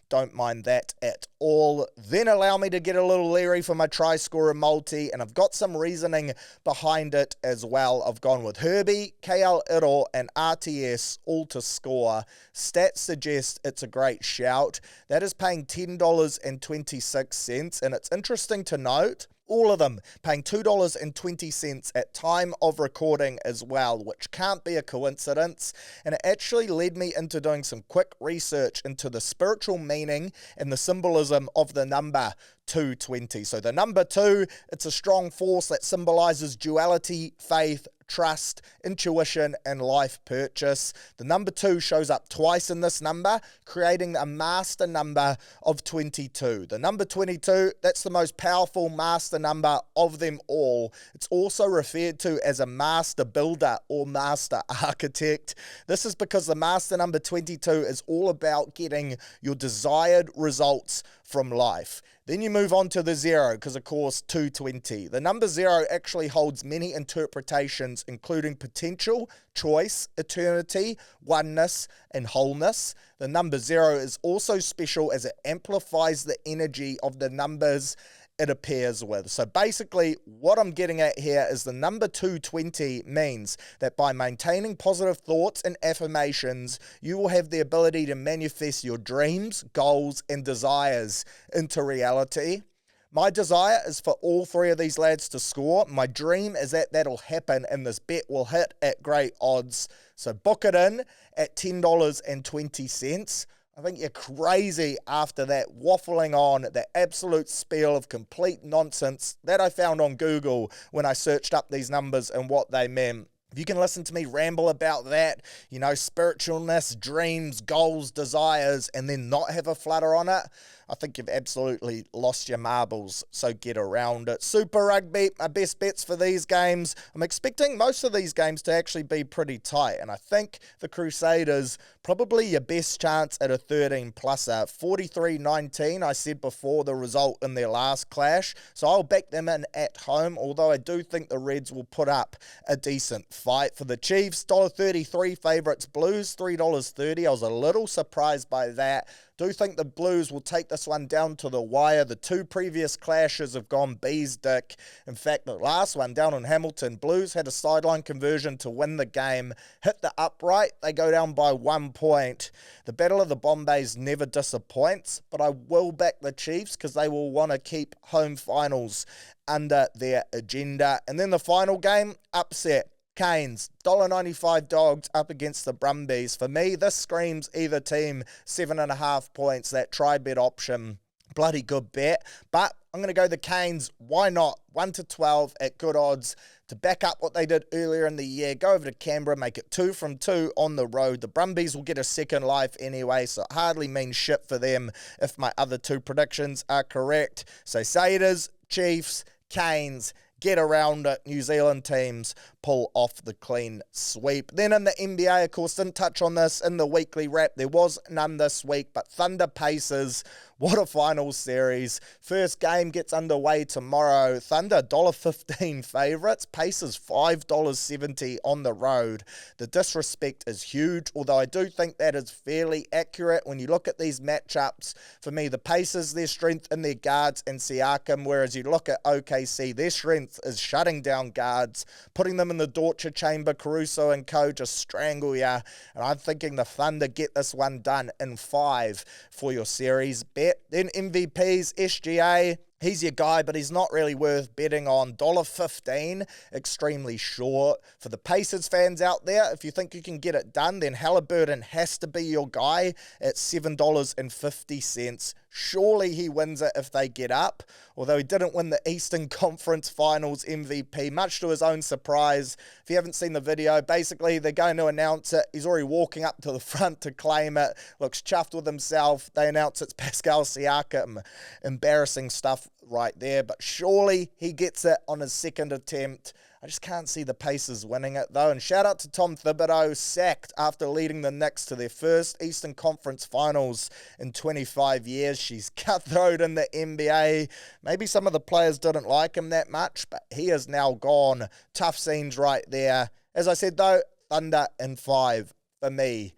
Don't mind that at all. Then allow me to get a little leery for my try scorer multi, and I've got some reasoning behind it as well. I've gone with Herbie, KL Iro, and RTS all to score. Stats suggest it's a great shout. That is paying $10.26, and it's interesting to note, all of them paying $2.20 at time of recording as well, which can't be a coincidence. And it actually led me into doing some quick research into the spiritual meaning and the symbolism of the number 220. So the number 2, it's a strong force that symbolizes duality, faith, trust, intuition, and life purchase. The number 2 shows up twice in this number, creating a master number of 22. The number 22, that's the most powerful master number of them all. It's also referred to as a master builder or master architect. This is because the master number 22 is all about getting your desired results from life. Then you move on to the 0, because of course 220. The number 0 actually holds many interpretations, including potential, choice, eternity, oneness, and wholeness. The number 0 is also special as it amplifies the energy of the numbers it appears with. So basically, what I'm getting at here is the number 220 means that by maintaining positive thoughts and affirmations, you will have the ability to manifest your dreams, goals, and desires into reality. My desire is for all 3 of these lads to score. My dream is that that'll happen and this bet will hit at great odds. So book it in at $10.20. I think you're crazy after that waffling on, the absolute spiel of complete nonsense that I found on Google when I searched up these numbers and what they meant. If you can listen to me ramble about that, spiritualness, dreams, goals, desires, and then not have a flutter on it, I think you've absolutely lost your marbles, so get around it. Super Rugby, my best bets for these games. I'm expecting most of these games to actually be pretty tight, and I think the Crusaders probably your best chance at a 13-pluser. 43-19, I said before, the result in their last clash, so I'll back them in at home, although I do think the Reds will put up a decent fight. For the Chiefs, $1.33 favourites, Blues $3.30. I was a little surprised by that. Do think the Blues will take this one down to the wire. The 2 previous clashes have gone bees dick. In fact, the last one down in Hamilton, Blues had a sideline conversion to win the game, hit the upright, they go down by 1 point. The Battle of the Bombays never disappoints, but I will back the Chiefs because they will want to keep home finals under their agenda. And then the final game, upset. Canes, $1.95 dogs up against the Brumbies. For me, this screams either team 7.5 points. That try bet option, bloody good bet. But I'm going to go the Canes. Why not? 1-12 at good odds to back up what they did earlier in the year. Go over to Canberra, make it 2 from 2 on the road. The Brumbies will get a second life anyway, so it hardly means shit for them if my other 2 predictions are correct. So say it is, Chiefs, Canes, get around it. New Zealand teams pull off the clean sweep. Then in the NBA, of course, didn't touch on this in the weekly wrap. There was none this week, but Thunder Pacers, what a finals series. First game gets underway tomorrow. Thunder $1.15 favourites. Pacers $5.70 on the road. The disrespect is huge, although I do think that is fairly accurate when you look at these matchups. For me, the Pacers, their strength in their guards and Siakam, whereas you look at OKC, their strength is shutting down guards, putting them in the torture chamber. Caruso and co just strangle ya. And I'm thinking the Thunder get this one done in 5 for your series bet. Then MVPs, SGA, He's your guy, but he's not really worth betting on. $1.15, extremely short. For the Pacers fans out there, if you think you can get it done, then Halliburton has to be your guy at $7.50. Surely he wins it if they get up, although he didn't win the Eastern Conference Finals MVP, much to his own surprise. If you haven't seen the video, basically they're going to announce it. He's already walking up to the front to claim it, looks chuffed with himself. They announce it's Pascal Siakam. Embarrassing stuff right there, but surely he gets it on his second attempt. I just can't see the Pacers winning it, though. And shout out to Tom Thibodeau, sacked after leading the Knicks to their first Eastern Conference Finals in 25 years. She's cutthroat in the NBA. Maybe some of the players didn't like him that much, but he is now gone. Tough scenes right there. As I said, though, Thunder in 5 for me.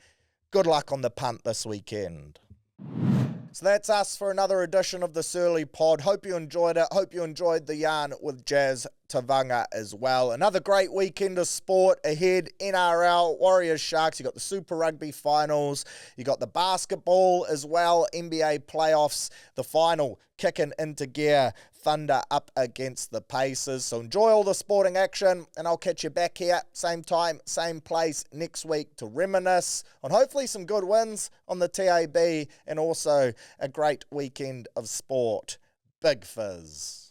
Good luck on the punt this weekend. So that's us for another edition of the Surly Pod. Hope you enjoyed it. Hope you enjoyed the yarn with Jazz Tevaga as well. Another great weekend of sport ahead. NRL, Warriors, Sharks. You got the Super Rugby finals. You got the basketball as well. NBA playoffs. The final kicking into gear. Thunder up against the Pacers. So enjoy all the sporting action, and I'll catch you back here, same time, same place next week to reminisce on hopefully some good wins on the TAB and also a great weekend of sport. Big Fizz.